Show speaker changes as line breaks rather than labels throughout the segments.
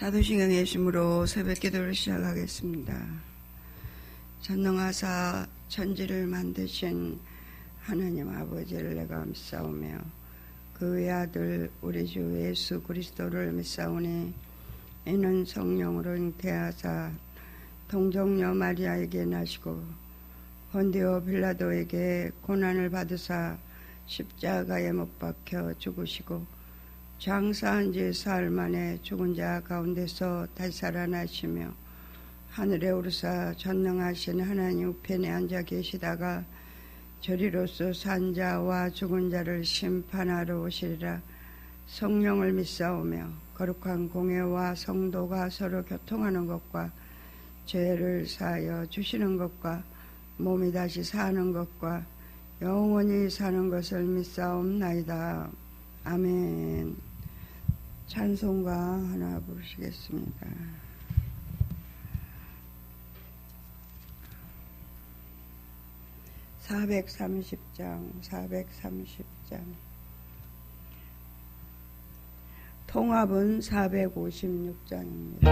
사도신경의 예심으로 새벽기도를 시작하겠습니다. 전능하사 천지를 만드신 하나님 아버지를 내가 믿사오며 그 외아들 우리 주 예수 그리스도를 믿사오니 이는 성령으로 잉태하사 동정녀 마리아에게 나시고 본디오 빌라도에게 고난을 받으사 십자가에 못 박혀 죽으시고 장사한 지 사흘 만에 죽은 자 가운데서 다시 살아나시며 하늘에 오르사 전능하신 하나님 우편에 앉아 계시다가 저리로서 산 자와 죽은 자를 심판하러 오시리라. 성령을 믿사오며 거룩한 공회와 성도가 서로 교통하는 것과 죄를 사하여 주시는 것과 몸이 다시 사는 것과 영원히 사는 것을 믿사옵나이다. 아멘. 찬송가 하나 부르시겠습니다. (430장) 통합은 456장입니다.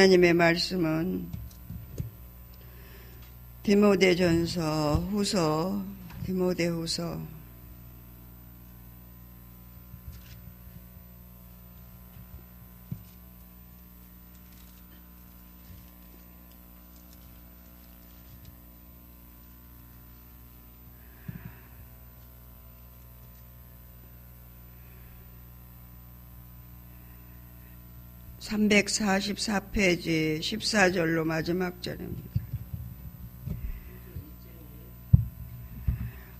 하나님의 말씀은 디모데전서 후서 디모데후서 344페이지 14절로 마지막 절입니다.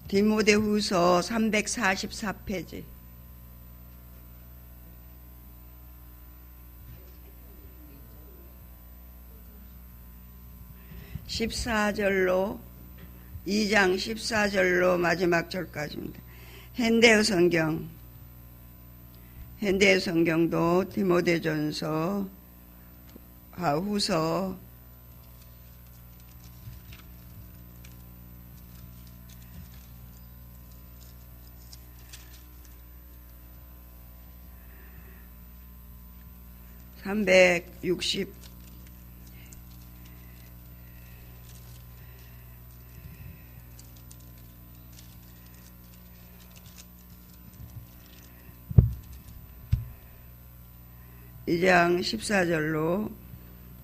디모데후서 344페이지 14절로 2장 14절로 마지막 절까지입니다. 현대의 성경 현대 성경도 디모데전서, 후서, (360) 2장 14절로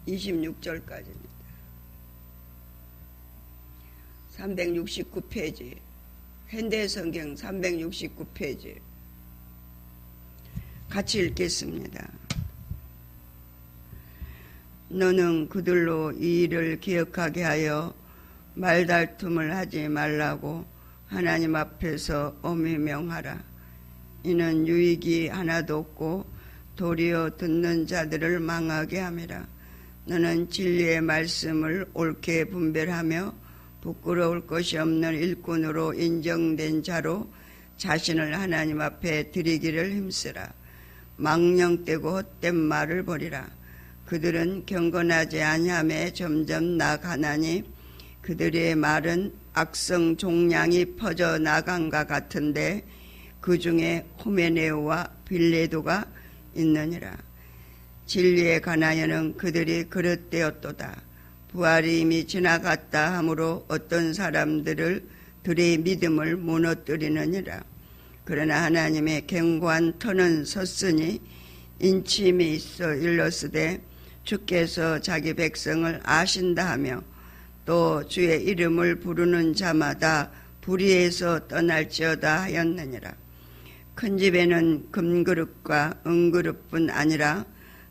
26절까지입니다. 369페이지, 현대성경 369페이지. 같이 읽겠습니다. 너는 그들로 이 일을 기억하게 하여 말다툼을 하지 말라고 하나님 앞에서 엄히 명하라. 이는 유익이 하나도 없고 도리어 듣는 자들을 망하게 함이라. 너는 진리의 말씀을 옳게 분별하며 부끄러울 것이 없는 일꾼으로 인정된 자로 자신을 하나님 앞에 드리기를 힘쓰라. 망령되고 헛된 말을 버리라. 그들은 경건하지 아니하며 점점 나가나니 그들의 말은 악성 종양이 퍼져 나간과 같은데 그 중에 호메네오와 빌레도가 있느니라. 진리에 관하여는 그들이 그릇되었도다. 부활이 이미 지나갔다 하므로 어떤 사람들을 들의 믿음을 무너뜨리느니라. 그러나 하나님의 견고한 터는 섰으니 인침이 있어 일렀으되 주께서 자기 백성을 아신다 하며 또 주의 이름을 부르는 자마다 불의에서 떠날지어다 하였느니라. 큰 집에는 금그릇과 은그릇뿐 아니라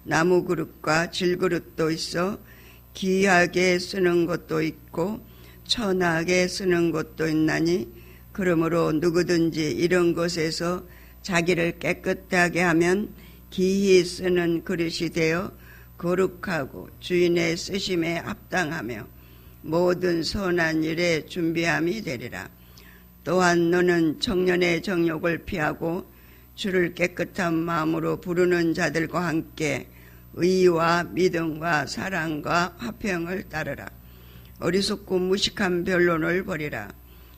나무그릇과 질그릇도 있어 귀하게 쓰는 것도 있고 천하게 쓰는 것도 있나니 그러므로 누구든지 이런 것에서 자기를 깨끗하게 하면 기히 쓰는 그릇이 되어 거룩하고 주인의 쓰심에 합당하며 모든 선한 일에 준비함이 되리라. 또한 너는 청년의 정욕을 피하고 주를 깨끗한 마음으로 부르는 자들과 함께 의와 믿음과 사랑과 화평을 따르라. 어리석고 무식한 변론을 버리라.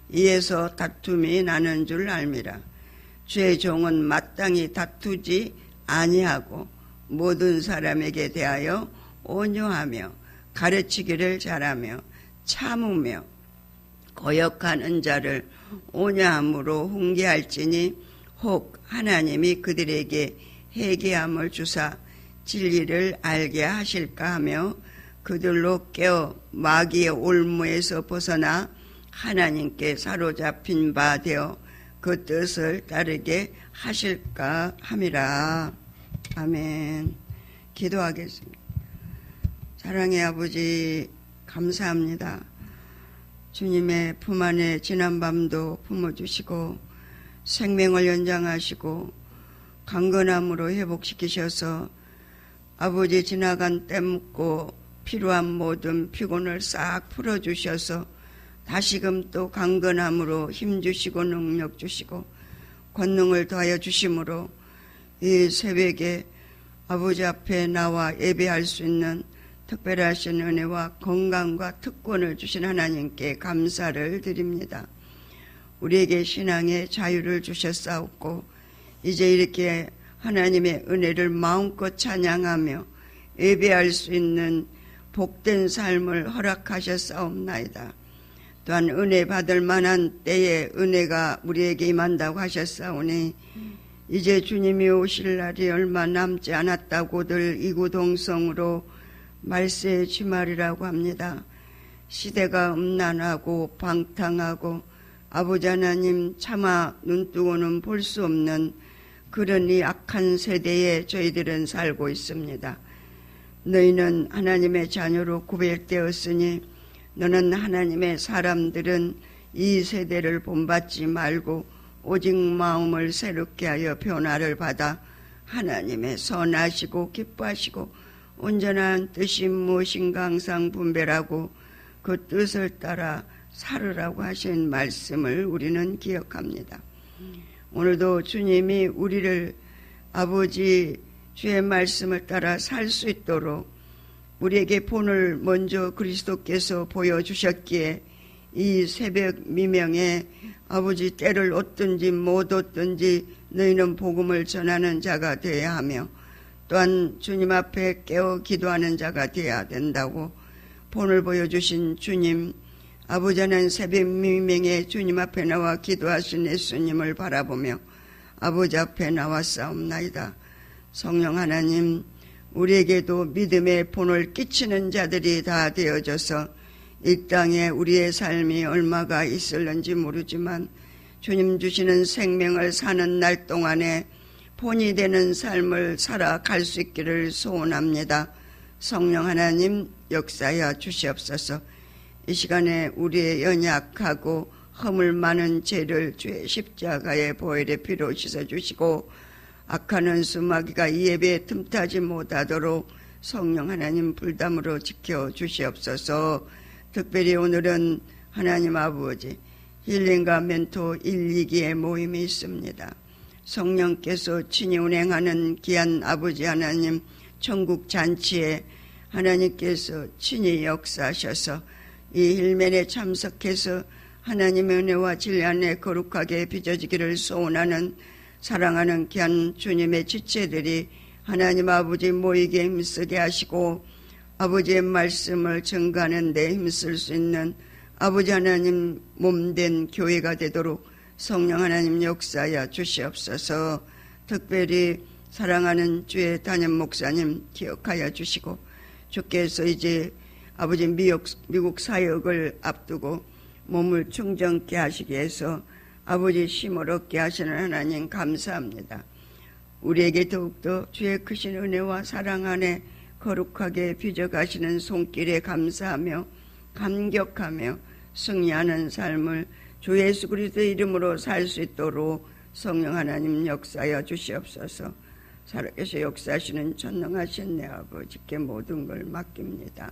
이에서 다툼이 나는 줄 알미라. 주의 종은 마땅히 다투지 아니하고 모든 사람에게 대하여 온유하며 가르치기를 잘하며 참으며 거역하는 자를 온유함으로 훈계할지니 혹 하나님이 그들에게 회개함을 주사 진리를 알게 하실까 하며 그들로 깨어 마귀의 올무에서 벗어나 하나님께 사로잡힌 바 되어 그 뜻을 따르게 하실까 함이라. 아멘. 기도하겠습니다. 사랑의 아버지, 감사합니다. 주님의 품 안에 지난밤도 품어주시고 생명을 연장하시고 강건함으로 회복시키셔서 아버지 지나간 때 묻고 필요한 모든 피곤을 싹 풀어주셔서 다시금 또 강건함으로 힘주시고 능력 주시고 권능을 더하여 주심으로 이 새벽에 아버지 앞에 나와 예배할 수 있는 특별하신 은혜와 건강과 특권을 주신 하나님께 감사를 드립니다. 우리에게 신앙의 자유를 주셨사옵고 이제 이렇게 하나님의 은혜를 마음껏 찬양하며 예배할 수 있는 복된 삶을 허락하셨사옵나이다. 또한 은혜 받을 만한 때에 은혜가 우리에게 임한다고 하셨사오니 이제 주님이 오실 날이 얼마 남지 않았다고들 이구동성으로 말세의 주말이라고 합니다. 시대가 음란하고 방탕하고 아버지 하나님 차마 눈뜨고는 볼 수 없는 그런 이 악한 세대에 저희들은 살고 있습니다. 너희는 하나님의 자녀로 구별되었으니 너는 하나님의 사람들은 이 세대를 본받지 말고 오직 마음을 새롭게 하여 변화를 받아 하나님의 선하시고 기뻐하시고 온전한 뜻이 무엇인가 항상 분별하고 그 뜻을 따라 살으라고 하신 말씀을 우리는 기억합니다. 오늘도 주님이 우리를 아버지 주의 말씀을 따라 살 수 있도록 우리에게 본을 먼저 그리스도께서 보여주셨기에 이 새벽 미명에 아버지 때를 얻든지 못 얻든지 너희는 복음을 전하는 자가 되어야 하며 또한 주님 앞에 깨어 기도하는 자가 되어야 된다고 본을 보여주신 주님, 아버지는 새벽 미명에 주님 앞에 나와 기도하신 예수님을 바라보며 아버지 앞에 나왔사옵나이다. 성령 하나님, 우리에게도 믿음의 본을 끼치는 자들이 다 되어져서 이 땅에 우리의 삶이 얼마가 있을는지 모르지만 주님 주시는 생명을 사는 날 동안에 본이 되는 삶을 살아갈 수 있기를 소원합니다. 성령 하나님 역사하여 주시옵소서. 이 시간에 우리의 연약하고 허물 많은 죄를 주의 십자가의 보혈의 피로 씻어주시고 악한 원수 마귀가 이 예배에 틈타지 못하도록 성령 하나님 불담으로 지켜주시옵소서. 특별히 오늘은 하나님 아버지 힐링과 멘토 1, 2기의 모임이 있습니다. 성령께서 친히 운행하는 귀한 아버지 하나님 천국 잔치에 하나님께서 친히 역사하셔서 이 힐멘에 참석해서 하나님의 은혜와 진리 안에 거룩하게 빚어지기를 소원하는 사랑하는 귀한 주님의 지체들이 하나님 아버지 모이게 힘쓰게 하시고 아버지의 말씀을 증거하는 데 힘쓸 수 있는 아버지 하나님 몸된 교회가 되도록 성령 하나님 역사하여 주시옵소서. 특별히 사랑하는 주의 담임 목사님 기억하여 주시고 주께서 이제 아버지 미국 사역을 앞두고 몸을 충전케 하시기 위해서 아버지 힘을 얻게 하시는 하나님 감사합니다. 우리에게 더욱더 주의 크신 은혜와 사랑 안에 거룩하게 빚어가시는 손길에 감사하며 감격하며 승리하는 삶을 주 예수 그리스도의 이름으로 살 수 있도록 성령 하나님 역사하여 주시옵소서. 살아계셔 역사하시는 전능하신 내 아버지께 모든 걸 맡깁니다.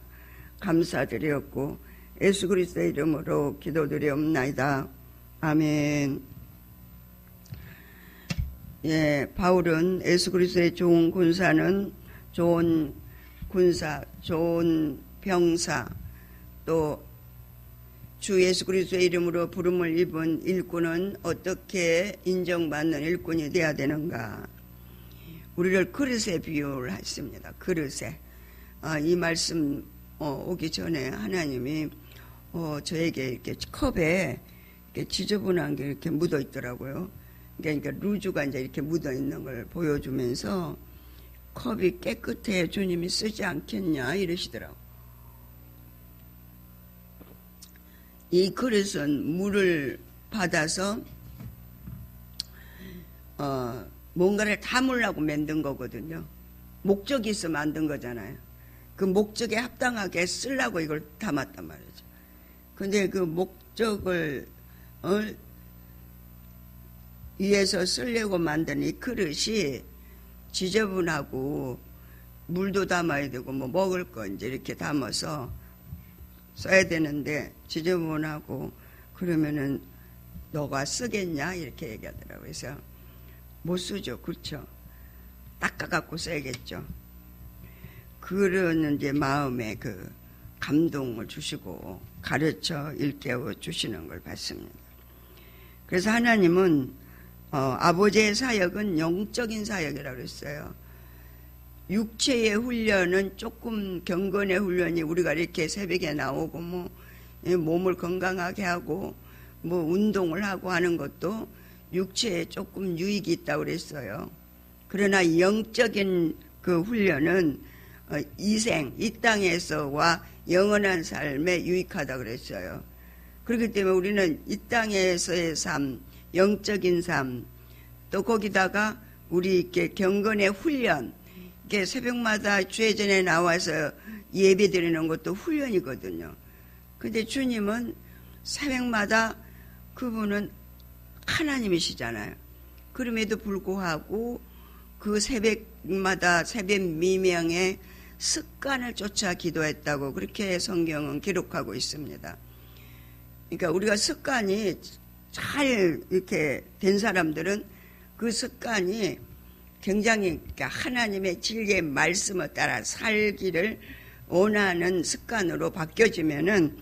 감사드렸고 예수 그리스도의 이름으로 기도드리옵나이다. 아멘. 예, 바울은 예수 그리스도의 좋은 군사는 좋은 군사, 좋은 병사, 또 주 예수 그리스도의 이름으로 부름을 입은 일꾼은 어떻게 인정받는 일꾼이 되어야 되는가? 우리를 그릇에 비유를 했습니다. 그릇에. 이 말씀 오기 전에 하나님이 저에게 이렇게 컵에 이렇게 지저분한 게 이렇게 묻어 있더라고요. 그러니까 루즈가 이제 이렇게 묻어 있는 걸 보여주면서 컵이 깨끗해 주님이 쓰지 않겠냐 이러시더라고요. 이 그릇은 물을 받아서 뭔가를 담으려고 만든 거거든요. 목적이 있어 만든 거잖아요. 그 목적에 합당하게 쓰려고 이걸 담았단 말이죠. 근데 그 목적을 위해서 쓰려고 만든 이 그릇이 지저분하고 물도 담아야 되고 뭐 먹을 거 이제 이렇게 담아서 써야 되는데 지저분하고 그러면은 너가 쓰겠냐 이렇게 얘기하더라고요. 그래서 못 쓰죠. 그렇죠. 닦아갖고 써야겠죠. 그런 이제 마음에 그 감동을 주시고 가르쳐 일깨워 주시는 걸 봤습니다. 그래서 하나님은 아버지의 사역은 영적인 사역이라고 그랬어요. 육체의 훈련은 조금 경건의 훈련이 우리가 이렇게 새벽에 나오고 뭐 몸을 건강하게 하고 뭐 운동을 하고 하는 것도 육체에 조금 유익이 있다고 그랬어요. 그러나 영적인 그 훈련은 이 땅에서와 영원한 삶에 유익하다고 그랬어요. 그렇기 때문에 우리는 이 땅에서의 삶, 영적인 삶, 또 거기다가 우리 이렇게 경건의 훈련, 이렇게 새벽마다 주의 전에 나와서 예배 드리는 것도 훈련이거든요. 근데 주님은 새벽마다 그분은 하나님이시잖아요. 그럼에도 불구하고 그 새벽마다 새벽 미명에 습관을 쫓아 기도했다고 그렇게 성경은 기록하고 있습니다. 그러니까 우리가 습관이 잘 이렇게 된 사람들은 그 습관이 굉장히 그러니까 하나님의 진리의 말씀을 따라 살기를 원하는 습관으로 바뀌어지면은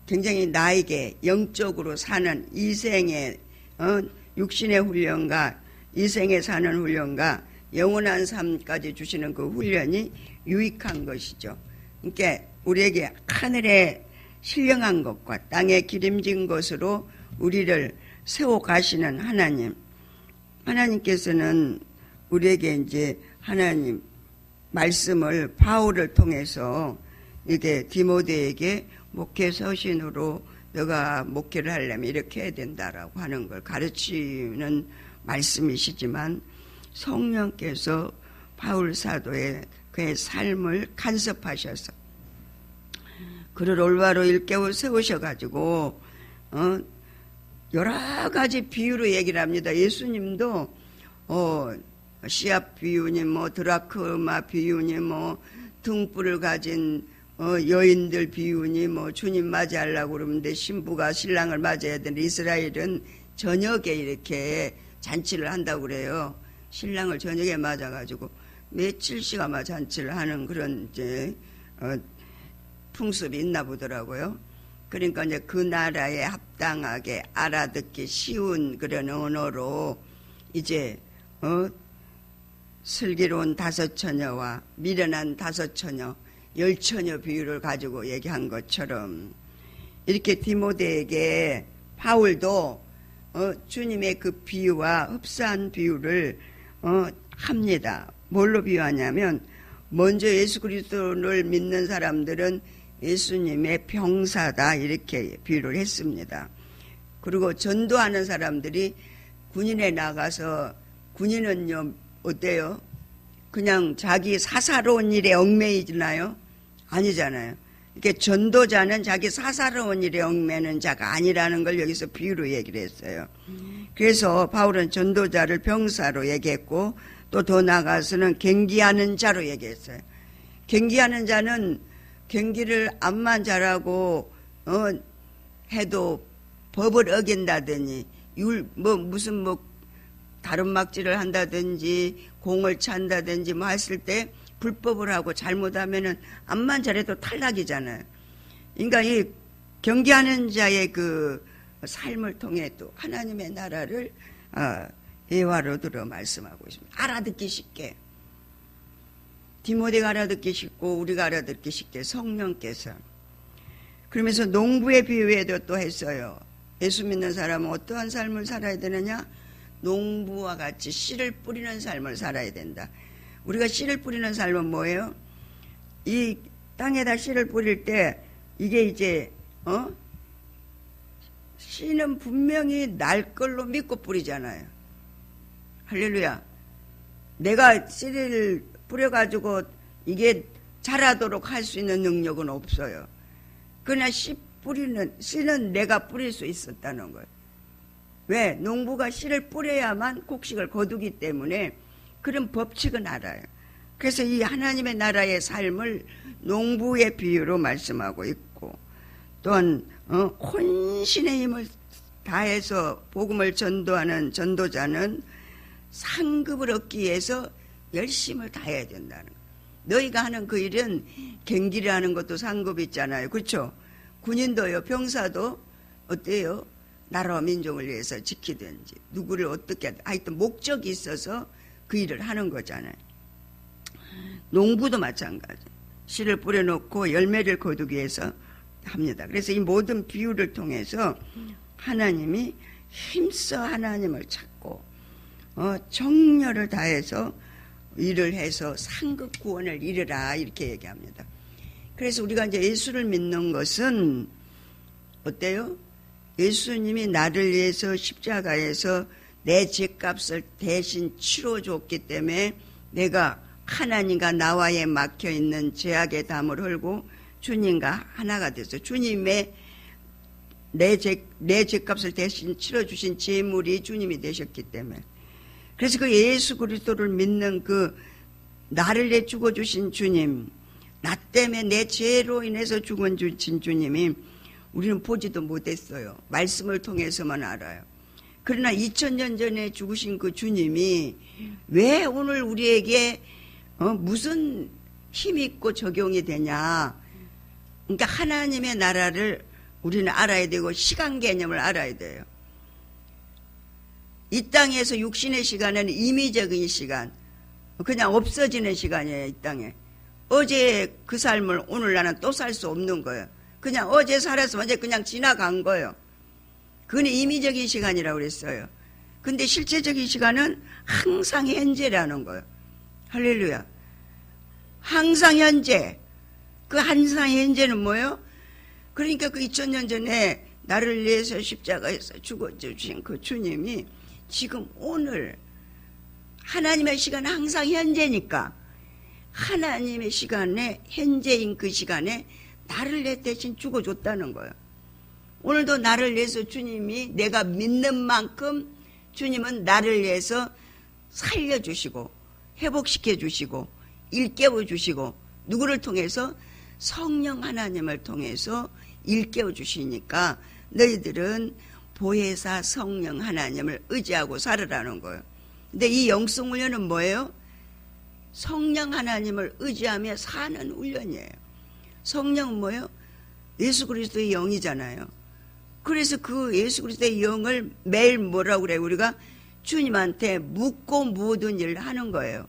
굉장히 나에게 영적으로 사는 이생의 육신의 훈련과 이생에 사는 훈련과 영원한 삶까지 주시는 그 훈련이 유익한 것이죠. 그러니까 우리에게 하늘에 신령한 것과 땅에 기름진 것으로 우리를 세워 가시는 하나님께서는 우리에게 이제 하나님 말씀을 바울을 통해서 이게 디모데에게 목회 서신으로 너가 목회를 하려면 이렇게 해야 된다라고 하는 걸 가르치는 말씀이시지만 성령께서 바울 사도의 그의 삶을 간섭하셔서 그를 올바로 일깨워 세우셔가지고 여러 가지 비유로 얘기를 합니다. 예수님도 씨앗 비유니 드라크마 비유니 등불을 가진 여인들 비유니 주님 맞이하려고 그러는데 신부가 신랑을 맞아야 되는데 이스라엘은 저녁에 이렇게 잔치를 한다고 그래요. 신랑을 저녁에 맞아가지고 며칠씩 아마 잔치를 하는 그런 이제 풍습이 있나 보더라고요. 그러니까 이제 그 나라에 합당하게 알아듣기 쉬운 그런 언어로 이제 슬기로운 5처녀와 미련한 5처녀, 10처녀 비유를 가지고 얘기한 것처럼 이렇게 디모데에게 바울도 주님의 그 비유와 흡사한 비유를 합니다. 뭘로 비유하냐면 먼저 예수 그리스도를 믿는 사람들은 예수님의 병사다 이렇게 비유를 했습니다. 그리고 전도하는 사람들이 군인에 나가서 군인은요 어때요? 그냥 자기 사사로운 일에 얽매이나요? 아니잖아요. 이렇게 전도자는 자기 사사로운 일에 얽매는 자가 아니라는 걸 여기서 비유로 얘기를 했어요. 그래서 바울은 전도자를 병사로 얘기했고 또 더 나아가서는 경기하는 자로 얘기했어요. 경기하는 자는 경기를 암만 잘하고 해도 법을 어긴다더니 무슨 다른막질을 한다든지 공을 찬다든지 했을 때 불법을 하고 잘못하면은 암만 잘해도 탈락이잖아요. 그러니까 이 경계하는 자의 그 삶을 통해 또 하나님의 나라를 예화로 들어 말씀하고 있습니다. 알아듣기 쉽게 디모데가 알아듣기 쉽고 우리가 알아듣기 쉽게 성령께서 그러면서 농부의 비유에도 또 했어요. 예수 믿는 사람은 어떠한 삶을 살아야 되느냐? 농부와 같이 씨를 뿌리는 삶을 살아야 된다. 우리가 씨를 뿌리는 삶은 뭐예요? 이 땅에다 씨를 뿌릴 때 이게 이제 씨는 분명히 날 걸로 믿고 뿌리잖아요. 할렐루야. 내가 씨를 뿌려가지고 이게 자라도록 할 수 있는 능력은 없어요. 그러나 씨는 내가 뿌릴 수 있었다는 거예요. 왜? 농부가 씨를 뿌려야만 곡식을 거두기 때문에 그런 법칙은 알아요. 그래서 이 하나님의 나라의 삶을 농부의 비유로 말씀하고 있고 또한 혼신의 힘을 다해서 복음을 전도하는 전도자는 상급을 얻기 위해서 열심을 다해야 된다는 거예요. 너희가 하는 그 일은 경기를 하는 것도 상급이 있잖아요. 그렇죠? 군인도요. 병사도 어때요? 나라와 민족을 위해서 지키든지 누구를 어떻게 하여튼 목적이 있어서 그 일을 하는 거잖아요. 농부도 마찬가지. 씨를 뿌려놓고 열매를 거두기 위해서 합니다. 그래서 이 모든 비유를 통해서 하나님이 힘써 하나님을 찾고 정열을 다해서 일을 해서 상급 구원을 이루라 이렇게 얘기합니다. 그래서 우리가 이제 예수를 믿는 것은 어때요? 예수님이 나를 위해서 십자가에서 내 죄값을 대신 치러줬기 때문에 내가 하나님과 나와의 막혀있는 죄악의 담을 헐고 주님과 하나가 돼서 주님의 내 죄값을 대신 치러주신 제물이 주님이 되셨기 때문에 그래서 그 예수 그리스도를 믿는 그 나를 위해 죽어주신 주님 나 때문에 내 죄로 인해서 죽어주신 주님이 우리는 보지도 못했어요. 말씀을 통해서만 알아요. 그러나 2000년 전에 죽으신 그 주님이 왜 오늘 우리에게 무슨 힘이 있고 적용이 되냐. 그러니까 하나님의 나라를 우리는 알아야 되고 시간 개념을 알아야 돼요. 이 땅에서 육신의 시간은 임의적인 시간, 그냥 없어지는 시간이에요. 이 땅에 어제 그 삶을 오늘 나는 또 살 수 없는 거예요. 그냥 어제 살았으면 어제 그냥 지나간 거예요. 그건 임의적인 시간이라고 그랬어요. 근데 실제적인 시간은 항상 현재라는 거예요. 할렐루야. 항상 현재. 그 항상 현재는 뭐예요? 그러니까 그 2000년 전에 나를 위해서 십자가에서 죽어주신 그 주님이 지금 오늘 하나님의 시간은 항상 현재니까 하나님의 시간에 현재인 그 시간에 나를 내 대신 죽어줬다는 거예요. 오늘도 나를 위해서 주님이 내가 믿는 만큼 주님은 나를 위해서 살려주시고 회복시켜 주시고 일깨워 주시고 누구를 통해서? 성령 하나님을 통해서 일깨워 주시니까 너희들은 보혜사 성령 하나님을 의지하고 살으라는 거예요. 근데 이 영성훈련은 뭐예요? 성령 하나님을 의지하며 사는 훈련이에요. 성령은 뭐예요? 예수 그리스도의 영이잖아요. 그래서 그 예수 그리스도의 영을 매일 뭐라고 그래요? 우리가 주님한테 묻고 모든 일을 하는 거예요.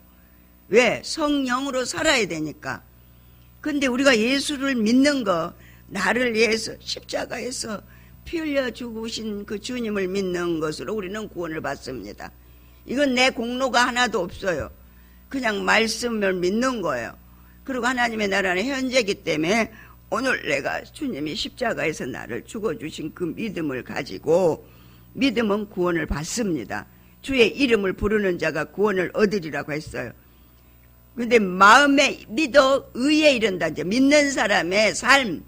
왜? 성령으로 살아야 되니까. 근데 우리가 예수를 믿는 거, 나를 위해서 십자가에서 피 흘려 죽으신 그 주님을 믿는 것으로 우리는 구원을 받습니다. 이건 내 공로가 하나도 없어요. 그냥 말씀을 믿는 거예요. 그리고 하나님의 나라는 현재이기 때문에 오늘 내가 주님이 십자가에서 나를 죽어주신 그 믿음을 가지고 믿음은 구원을 받습니다. 주의 이름을 부르는 자가 구원을 얻으리라고 했어요. 그런데 마음에 믿어 의에 이른다. 이제 믿는 사람의 삶,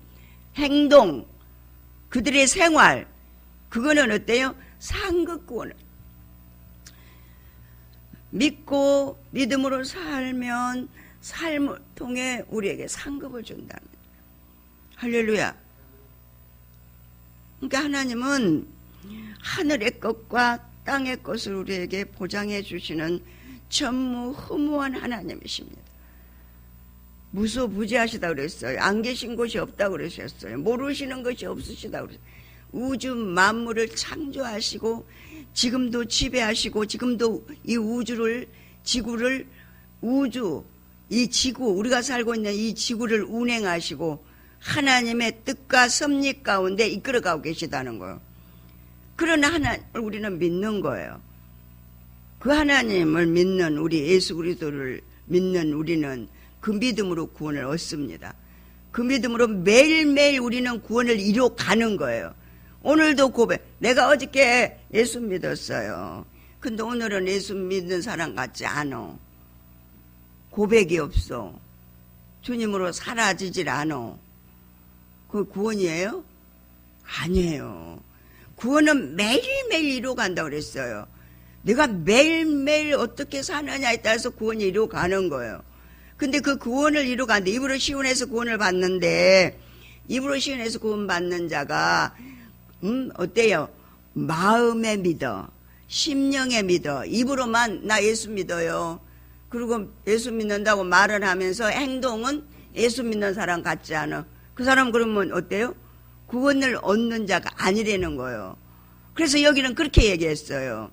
행동, 그들의 생활, 그거는 어때요? 상급 구원을. 믿고 믿음으로 살면 삶을 통해 우리에게 상급을 준다는 거예요. 할렐루야. 그러니까 하나님은 하늘의 것과 땅의 것을 우리에게 보장해 주시는 전무후무한 하나님이십니다. 무소부지하시다고 그랬어요. 안 계신 곳이 없다고 그러셨어요. 모르시는 것이 없으시다고 그랬어요. 우주 만물을 창조하시고 지금도 지배하시고 지금도 이 우주를 지구를 이 지구 우리가 살고 있는 이 지구를 운행하시고 하나님의 뜻과 섭리 가운데 이끌어가고 계시다는 거예요. 그러나 하나님을 우리는 믿는 거예요. 그 하나님을 믿는 우리 예수 그리스도를 믿는 우리는 그 믿음으로 구원을 얻습니다. 그 믿음으로 매일매일 우리는 구원을 이뤄가는 거예요. 오늘도 고백. 내가 어저께 예수 믿었어요. 근데 오늘은 예수 믿는 사람 같지 않아. 고백이 없어. 주님으로 사라지질 않아. 그 구원이에요? 아니에요. 구원은 매일매일 이루어간다고 그랬어요. 내가 매일매일 어떻게 사느냐에 따라서 구원이 이루어가는 거예요. 근데 그 구원을 이루어가는데 입으로 시원해서 구원을 받는데 입으로 시원해서 구원 받는 자가 어때요? 마음에 믿어. 심령에 믿어. 입으로만 나 예수 믿어요. 그리고 예수 믿는다고 말을 하면서 행동은 예수 믿는 사람 같지 않아. 그 사람 그러면 어때요? 구원을 얻는 자가 아니라는 거예요. 그래서 여기는 그렇게 얘기했어요.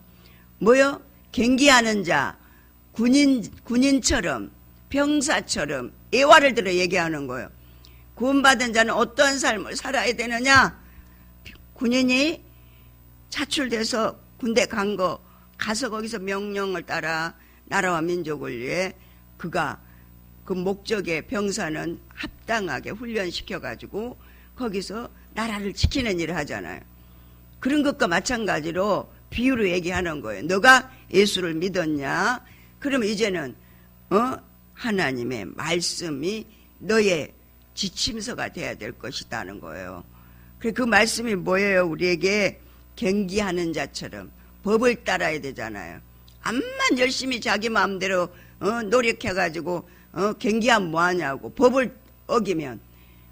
뭐요? 경기하는 자, 군인처럼, 병사처럼 애화를 들어 얘기하는 거예요. 구원받은 자는 어떤 삶을 살아야 되느냐? 군인이 차출돼서 군대 가서 거기서 명령을 따라 나라와 민족을 위해 그가 그 목적의 병사는 합당하게 훈련시켜가지고 거기서 나라를 지키는 일을 하잖아요. 그런 것과 마찬가지로 비유로 얘기하는 거예요. 너가 예수를 믿었냐? 그러면 이제는 하나님의 말씀이 너의 지침서가 돼야 될 것이다는 거예요. 그 말씀이 뭐예요? 우리에게 경기하는 자처럼 법을 따라야 되잖아요. 암만 열심히 자기 마음대로 노력해가지고 경기하면 뭐하냐고. 법을 어기면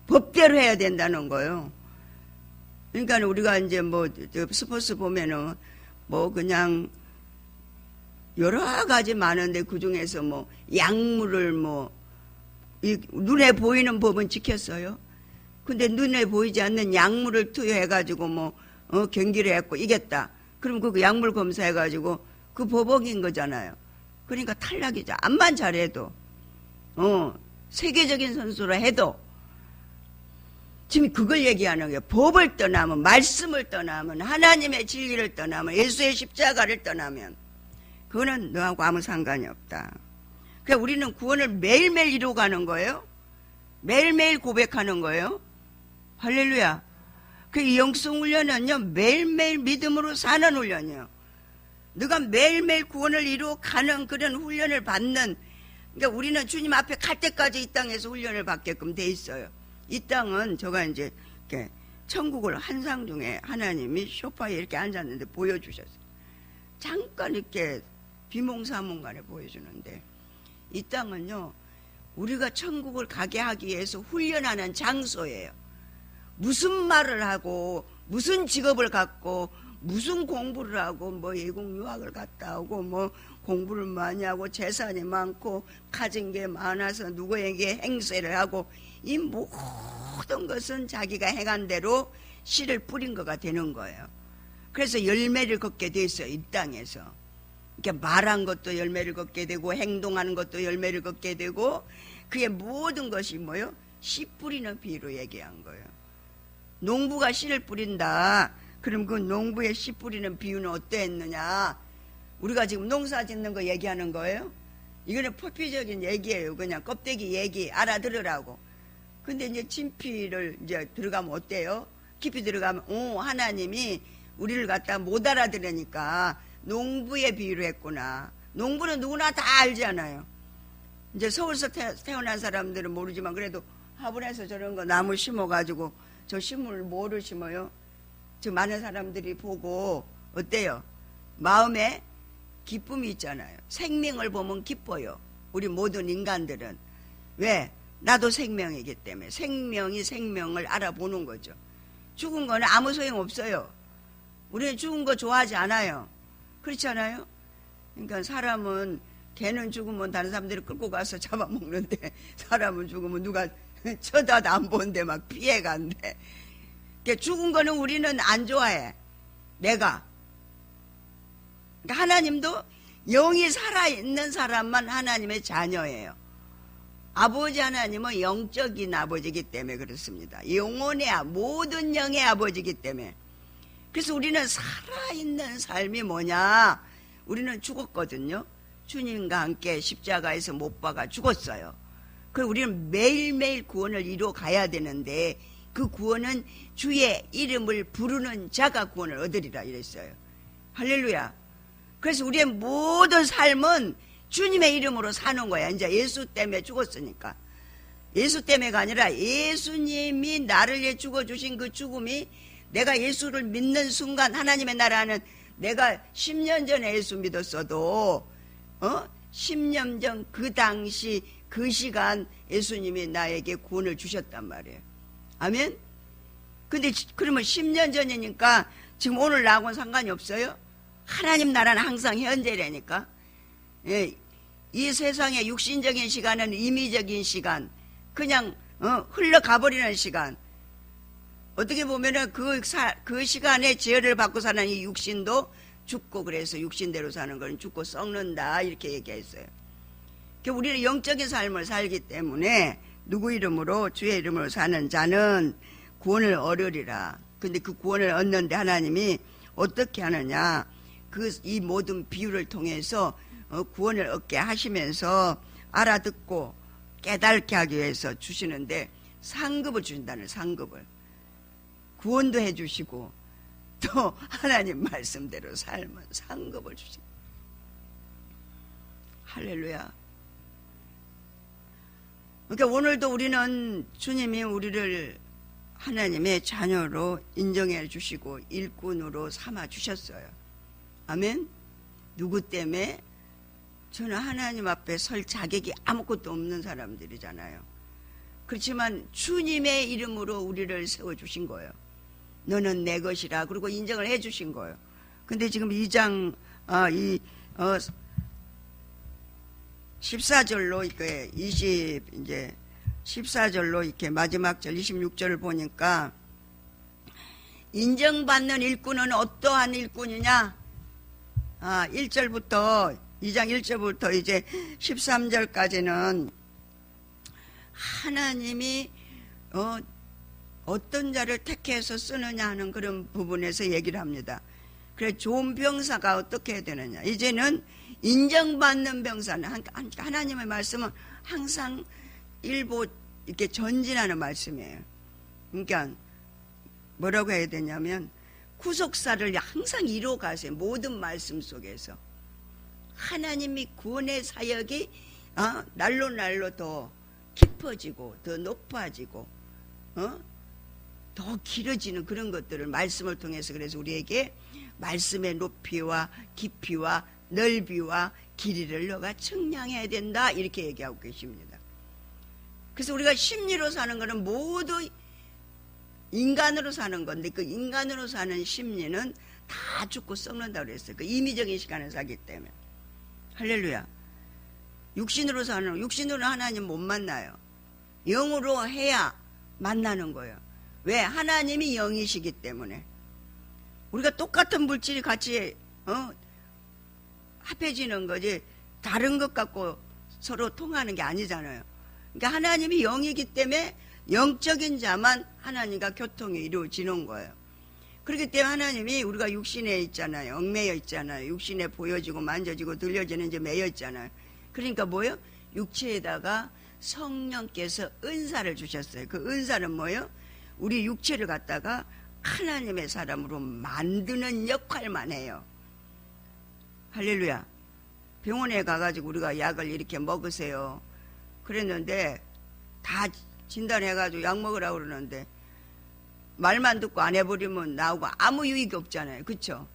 법대로 해야 된다는 거예요. 그러니까 우리가 이제 스포츠 보면은 뭐 그냥 여러 가지 많은데 그 중에서 뭐 약물을 뭐 눈에 보이는 법은 지켰어요. 근데 눈에 보이지 않는 약물을 투여해가지고 뭐 경기를 했고 이겼다. 그럼 그 약물 검사해가지고 그 보복인 거잖아요. 그러니까 탈락이죠. 암만 잘해도 세계적인 선수라 해도 지금 그걸 얘기하는 거예요. 법을 떠나면, 말씀을 떠나면, 하나님의 진리를 떠나면, 예수의 십자가를 떠나면 그거는 너하고 아무 상관이 없다. 그러니까 우리는 구원을 매일매일 이루어가는 거예요. 매일매일 고백하는 거예요. 할렐루야. 그 영성 훈련은요, 매일매일 믿음으로 사는 훈련이에요. 너가 매일매일 구원을 이루어가는 그런 훈련을 받는, 그러니까 우리는 주님 앞에 갈 때까지 이 땅에서 훈련을 받게끔 돼 있어요. 이 땅은 제가 이제 이렇게 천국을 환상 중에 하나님이 소파에 이렇게 앉았는데 보여주셨어요. 잠깐 이렇게 비몽사몽간에 보여주는데, 이 땅은요, 우리가 천국을 가게 하기 위해서 훈련하는 장소예요. 무슨 말을 하고 무슨 직업을 갖고 무슨 공부를 하고 뭐 외국 유학을 갔다 오고 뭐 공부를 많이 하고 재산이 많고 가진 게 많아서 누구에게 행세를 하고 이 모든 것은 자기가 행한 대로 씨를 뿌린 거가 되는 거예요. 그래서 열매를 걷게 돼 있어요. 이 땅에서. 이렇게 말한 것도 열매를 걷게 되고 행동하는 것도 열매를 걷게 되고 그의 모든 것이 뭐요? 씨 뿌리는 비유로 얘기한 거예요. 농부가 씨를 뿌린다. 그럼 그 농부의 씨 뿌리는 비유는 어떠했느냐? 우리가 지금 농사 짓는 거 얘기하는 거예요? 이거는 포피적인 얘기예요. 그냥 껍데기 얘기 알아들으라고. 근데 이제 진피를 이제 들어가면 어때요? 깊이 들어가면 하나님이 우리를 갖다 못 알아들으니까 농부의 비유를 했구나. 농부는 누구나 다 알잖아요. 이제 서울서 태어난 사람들은 모르지만 그래도 화분에서 저런 거 나무 심어가지고 저 식물 뭐를 심어요? 저 많은 사람들이 보고 어때요? 마음에 기쁨이 있잖아요. 생명을 보면 기뻐요. 우리 모든 인간들은. 왜? 나도 생명이기 때문에. 생명이 생명을 알아보는 거죠. 죽은 거는 아무 소용 없어요. 우리는 죽은 거 좋아하지 않아요. 그렇지 않아요? 그러니까 사람은 개는 죽으면 다른 사람들이 끌고 가서 잡아먹는데 사람은 죽으면 누가 쳐다도 안 보는데 막 피해간대. 죽은 거는 우리는 안 좋아해. 내가. 그러니까 하나님도 영이 살아있는 사람만 하나님의 자녀예요. 아버지 하나님은 영적인 아버지이기 때문에 그렇습니다. 영혼의 모든 영의 아버지이기 때문에. 그래서 우리는 살아있는 삶이 뭐냐? 우리는 죽었거든요. 주님과 함께 십자가에서 못 박아 죽었어요. 그리고 우리는 매일매일 구원을 이루어 가야 되는데 그 구원은 주의 이름을 부르는 자가 구원을 얻으리라 이랬어요. 할렐루야. 그래서 우리의 모든 삶은 주님의 이름으로 사는 거야. 이제 예수 때문에 죽었으니까. 예수 때문에가 아니라 예수님이 나를 위해 죽어주신 그 죽음이 내가 예수를 믿는 순간 하나님의 나라는 내가 10년 전에 예수 믿었어도 10년 전 그 당시 그 시간 예수님이 나에게 구원을 주셨단 말이에요. 아멘? 근데 그러면 10년 전이니까 지금 오늘 나하고는 상관이 없어요? 하나님 나라는 항상 현재라니까. 예, 이 세상의 육신적인 시간은 임의적인 시간, 그냥 흘러가버리는 시간. 어떻게 보면은 그 시간에 죄를 받고 사는 이 육신도 죽고, 그래서 육신대로 사는 건 죽고 썩는다 이렇게 얘기했어요. 우리는 영적인 삶을 살기 때문에 누구 이름으로? 주의 이름으로 사는 자는 구원을 얻으리라. 근데 그 구원을 얻는데 하나님이 어떻게 하느냐? 이 모든 비유를 통해서 구원을 얻게 하시면서 알아듣고 깨닫게 하기 위해서 주시는데 상급을 주신다는, 상급을. 구원도 해주시고 또 하나님 말씀대로 삶은 상급을 주십니다. 할렐루야. 그러니까 오늘도 우리는 주님이 우리를 하나님의 자녀로 인정해 주시고 일꾼으로 삼아 주셨어요. 아멘. 누구 때문에? 저는 하나님 앞에 설 자격이 아무것도 없는 사람들이잖아요. 그렇지만 주님의 이름으로 우리를 세워주신 거예요. 너는 내 것이라. 그리고 인정을 해 주신 거예요. 근데 지금 2장 14절로 이렇게 14절로 이렇게 마지막 절 26절을 보니까 인정받는 일꾼은 어떠한 일꾼이냐? 1절부터 2장 1절부터 이제 13절까지는 하나님이 어떤 자를 택해서 쓰느냐 하는 그런 부분에서 얘기를 합니다. 그래 좋은 병사가 어떻게 해야 되느냐? 이제는 인정받는 병사는 하나님의 말씀은 항상 일보 이렇게 전진하는 말씀이에요. 그러니까 뭐라고 해야 되냐면 구속사를 항상 이루어가세요. 모든 말씀 속에서 하나님이 구원의 사역이 날로 날로 더 깊어지고 더 높아지고 더 길어지는 그런 것들을 말씀을 통해서 그래서 우리에게 말씀의 높이와 깊이와 넓이와 길이를 너가 측량해야 된다 이렇게 얘기하고 계십니다. 그래서 우리가 심리로 사는 것은 모두 인간으로 사는 건데 그 인간으로 사는 심리는 다 죽고 썩는다고 그랬어요. 그 임의적인 시간을 살기 때문에. 할렐루야. 육신으로는 하나님 못 만나요. 영으로 해야 만나는 거예요. 왜? 하나님이 영이시기 때문에. 우리가 똑같은 물질이 같이 합해지는 거지 다른 것 갖고 서로 통하는 게 아니잖아요. 그러니까 하나님이 영이기 때문에 영적인 자만 하나님과 교통이 이루어지는 거예요. 그렇기 때문에 하나님이 우리가 육신에 있잖아요. 얽매여 있잖아요. 육신에 보여지고 만져지고 들려지는 이제 매여 있잖아요. 그러니까 뭐예요? 육체에다가 성령께서 은사를 주셨어요. 그 은사는 뭐예요? 우리 육체를 갖다가 하나님의 사람으로 만드는 역할만 해요. 할렐루야. 병원에 가가지고 우리가 약을 이렇게 먹으세요. 그랬는데 다 진단해가지고 약 먹으라고 그러는데 말만 듣고 안 해버리면 나오고 아무 유익이 없잖아요. 그쵸?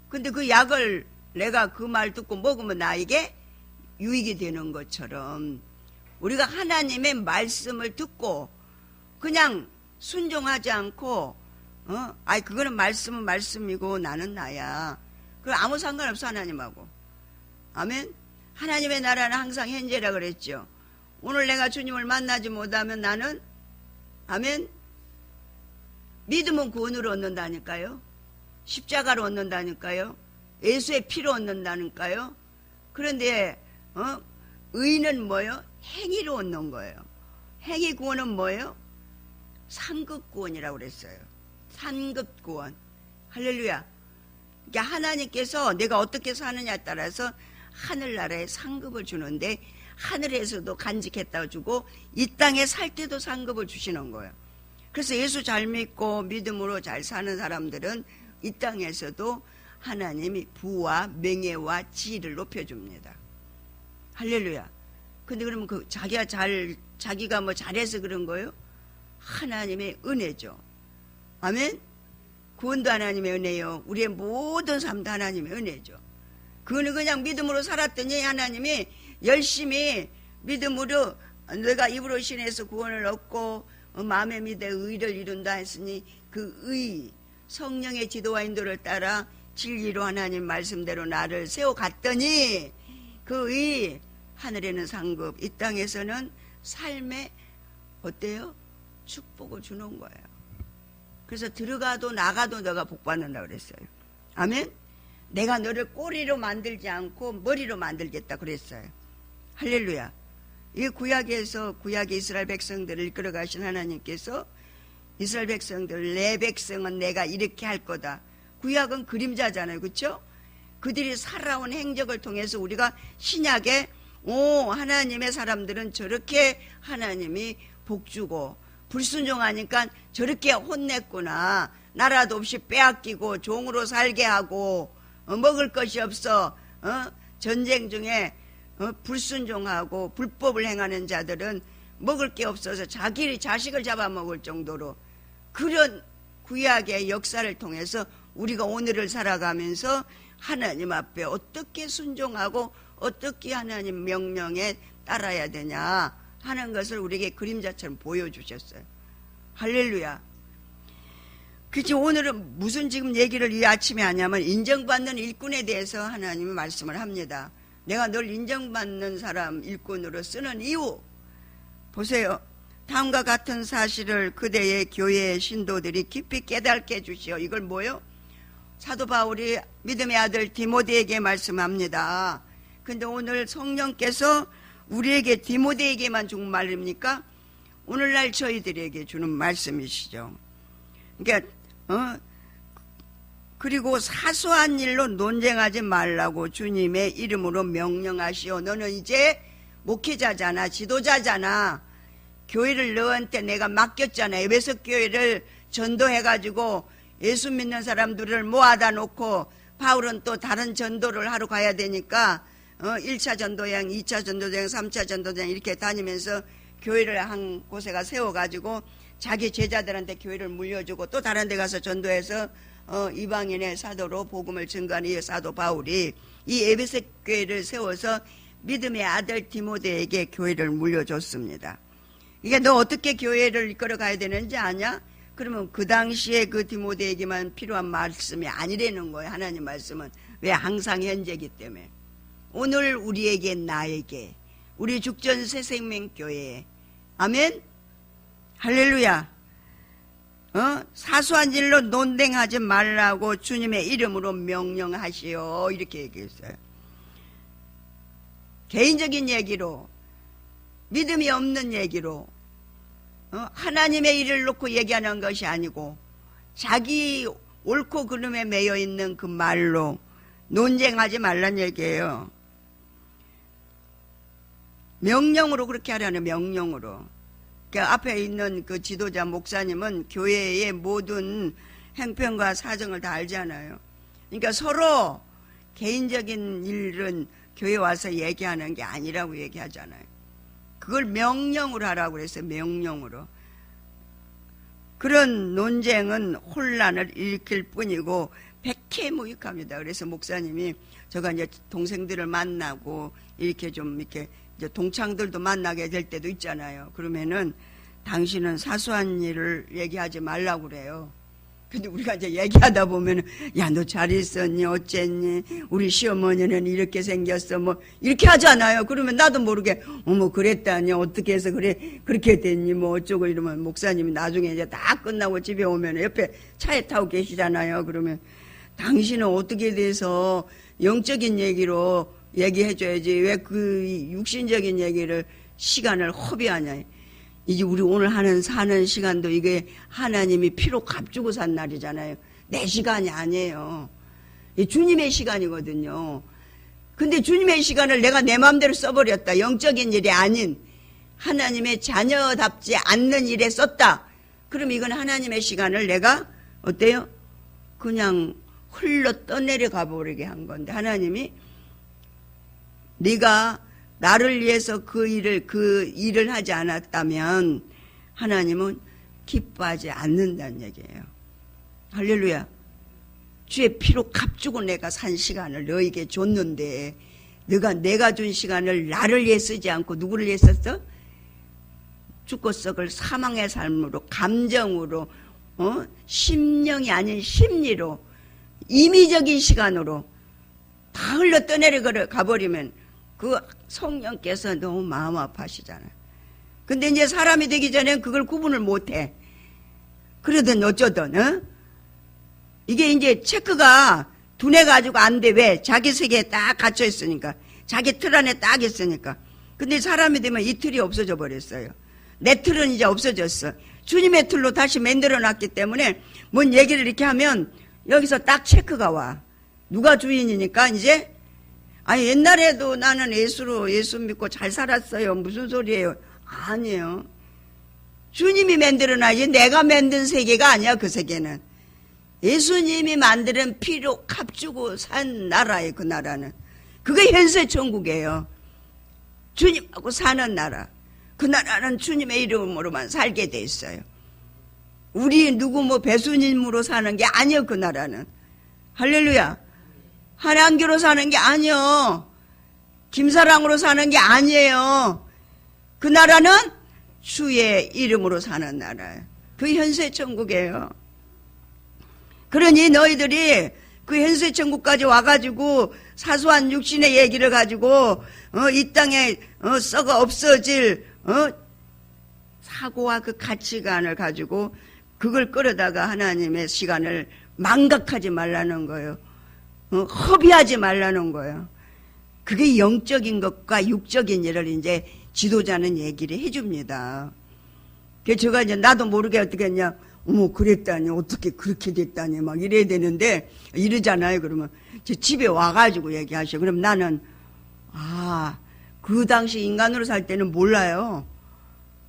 근데 그 약을 내가 그 말 듣고 먹으면 나에게 유익이 되는 것처럼 우리가 하나님의 말씀을 듣고 그냥 순종하지 않고 그거는 말씀은 말씀이고 나는 나야. 그럼 아무 상관없어 하나님하고. 아멘. 하나님의 나라는 항상 현재라 그랬죠. 오늘 내가 주님을 만나지 못하면 나는 아멘. 믿음은 구원으로 얻는다니까요. 십자가로 얻는다니까요. 예수의 피로 얻는다니까요. 그런데 의는 뭐예요? 행위로 얻는 거예요. 행위 구원은 뭐예요? 상급 구원이라고 그랬어요. 상급 구원. 할렐루야. 그러니까 하나님께서 내가 어떻게 사느냐에 따라서 하늘나라에 상급을 주는데 하늘에서도 간직했다고 주고 이 땅에 살 때도 상급을 주시는 거예요. 그래서 예수 잘 믿고 믿음으로 잘 사는 사람들은 이 땅에서도 하나님이 부와 명예와 지위를 높여줍니다. 할렐루야. 근데 그러면 자기가 뭐 잘해서 그런 거예요? 하나님의 은혜죠. 아멘? 구원도 하나님의 은혜요. 우리의 모든 삶도 하나님의 은혜죠. 그거는 그냥 믿음으로 살았더니 하나님이 열심히 믿음으로 내가 입으로 신해서 구원을 얻고 마음에 믿어 의를 이룬다 했으니 그 의 성령의 지도와 인도를 따라 진리로 하나님 말씀대로 나를 세워갔더니 그 의 하늘에는 상급 이 땅에서는 삶의 어때요? 축복을 주는 거예요. 그래서 들어가도 나가도 너가 복받는다고 그랬어요. 아멘? 내가 너를 꼬리로 만들지 않고 머리로 만들겠다 그랬어요. 할렐루야. 이 구약에서 구약의 이스라엘 백성들을 이끌어 가신 하나님께서 이스라엘 백성들 내 백성은 내가 이렇게 할 거다. 구약은 그림자잖아요. 그렇죠? 그들이 살아온 행적을 통해서 우리가 신약에 하나님의 사람들은 저렇게 하나님이 복주고 불순종하니까 저렇게 혼냈구나. 나라도 없이 빼앗기고 종으로 살게 하고 먹을 것이 없어 전쟁 중에 불순종하고 불법을 행하는 자들은 먹을 게 없어서 자식을 잡아먹을 정도로 그런 구약의 역사를 통해서 우리가 오늘을 살아가면서 하나님 앞에 어떻게 순종하고 어떻게 하나님 명령에 따라야 되냐 하는 것을 우리에게 그림자처럼 보여주셨어요. 할렐루야. 그치, 오늘은 무슨 지금 얘기를 이 아침에 하냐면 인정받는 일꾼에 대해서 하나님이 말씀을 합니다. 내가 널 인정받는 사람 일꾼으로 쓰는 이유. 보세요. 다음과 같은 사실을 그대의 교회의 신도들이 깊이 깨닫게 해주시오. 이걸 뭐요? 사도 바울이 믿음의 아들 디모데에게 말씀합니다. 근데 오늘 성령께서 우리에게 디모데에게만 준 말입니까? 오늘날 저희들에게 주는 말씀이시죠. 그러니까 그리고 사소한 일로 논쟁하지 말라고 주님의 이름으로 명령하시오. 너는 이제 목회자잖아, 지도자잖아. 교회를 너한테 내가 맡겼잖아. 에베소 교회를 전도해가지고 예수 믿는 사람들을 모아다 놓고 바울은 또 다른 전도를 하러 가야 되니까 1차 전도여행, 2차 전도여행, 3차 전도여행 이렇게 다니면서 교회를 한 곳에가 세워가지고 자기 제자들한테 교회를 물려주고 또 다른 데 가서 전도해서 이방인의 사도로 복음을 증거하는 이 사도 바울이 이 에베소 교회를 세워서 믿음의 아들 디모데에게 교회를 물려줬습니다. 이게 너 어떻게 교회를 이끌어 가야 되는지 아냐? 그러면 그 당시에 그 디모데에게만 필요한 말씀이 아니라는 거예요. 하나님 말씀은. 왜? 항상 현재이기 때문에. 오늘 우리에게, 나에게, 우리 죽전 새생명교회에, 아멘? 할렐루야. 사소한 일로 논쟁하지 말라고 주님의 이름으로 명령하시오. 이렇게 얘기했어요. 개인적인 얘기로, 믿음이 없는 얘기로, 하나님의 일을 놓고 얘기하는 것이 아니고 자기 옳고 그름에 매여 있는 그 말로 논쟁하지 말란 얘기예요. 명령으로 그렇게 하라는, 명령으로. 그러니까 앞에 있는 그 지도자 목사님은 교회의 모든 행편과 사정을 다 알잖아요. 그러니까 서로 개인적인 일은 교회 와서 얘기하는 게 아니라고 얘기하잖아요. 그걸 명령으로 하라고 그랬어요. 명령으로. 그런 논쟁은 혼란을 일으킬 뿐이고 백해무익합니다. 그래서 목사님이 제가 이제 동생들을 만나고 이렇게 좀 이렇게 이제 동창들도 만나게 될 때도 있잖아요. 그러면은 당신은 사소한 일을 얘기하지 말라고 그래요. 근데 우리가 이제 얘기하다 보면은 야, 너 잘 있었니? 어쨌니? 우리 시어머니는 이렇게 생겼어. 뭐 이렇게 하잖아요. 그러면 나도 모르게 어머 그랬다니, 어떻게 해서 그래 그렇게 됐니? 뭐 어쩌고 이러면 목사님이 나중에 이제 다 끝나고 집에 오면 옆에 차에 타고 계시잖아요. 그러면 당신은 어떻게 돼서 영적인 얘기로 얘기해줘야지 왜 그 육신적인 얘기를 시간을 허비하냐. 이제 우리 오늘 사는 시간도 이게 하나님이 피로 값주고 산 날이잖아요. 내 시간이 아니에요. 주님의 시간이거든요. 근데 주님의 시간을 내가 내 마음대로 써버렸다. 영적인 일이 아닌 하나님의 자녀답지 않는 일에 썼다. 그럼 이건 하나님의 시간을 내가 어때요? 그냥 흘러 떠내려 가버리게 한 건데 하나님이 네가 나를 위해서 그 일을 하지 않았다면 하나님은 기뻐하지 않는다는 얘기예요. 할렐루야. 주의 피로 값주고 내가 산 시간을 너에게 줬는데 내가 준 시간을 나를 위해 쓰지 않고 누구를 위해 썼어? 죽고 썩을 사망의 삶으로, 감정으로, 심령이 아닌 심리로, 임의적인 시간으로 다 흘러 떠내려 가버리면 그 성령께서 너무 마음 아파하시잖아요. 근데 이제 사람이 되기 전엔 그걸 구분을 못해. 그러든 어쩌든, 이게 이제 체크가 둔해가지고 안 돼. 왜? 자기 세계에 딱 갇혀 있으니까. 자기 틀 안에 딱 있으니까. 근데 사람이 되면 이 틀이 없어져 버렸어요. 내 틀은 이제 없어졌어. 주님의 틀로 다시 만들어 놨기 때문에 뭔 얘기를 이렇게 하면 여기서 딱 체크가 와. 누가 주인이니까 이제 아니 옛날에도 나는 예수 믿고 잘 살았어요. 무슨 소리예요? 아니에요. 주님이 만들어놔야지 내가 만든 세계가 아니야. 그 세계는 예수님이 만드는 피로 값주고 산 나라예요. 그 나라는 그게 현세 천국이에요. 주님하고 사는 나라. 그 나라는 주님의 이름으로만 살게 돼 있어요. 우리 누구 뭐 배수님으로 사는 게 아니에요. 그 나라는. 할렐루야. 한양교로 사는 게 아니에요. 김사랑으로 사는 게 아니에요. 그 나라는 주의 이름으로 사는 나라예요. 그 현세 천국이에요. 그러니 너희들이 그 현세천국까지 와가지고 사소한 육신의 얘기를 가지고 이 땅에 썩어 없어질 사고와 그 가치관을 가지고 그걸 끌어다가 하나님의 시간을 망각하지 말라는 거예요. 허비하지 말라는 거예요. 그게 영적인 것과 육적인 일을 이제 지도자는 얘기를 해줍니다. 그래서 제가 이제 나도 모르게 어떻게 했냐. 어머, 그랬다니, 어떻게 그렇게 됐다니, 막 이래야 되는데, 이러잖아요. 그러면, 집에 와가지고 얘기하셔. 그럼 나는, 그 당시 인간으로 살 때는 몰라요.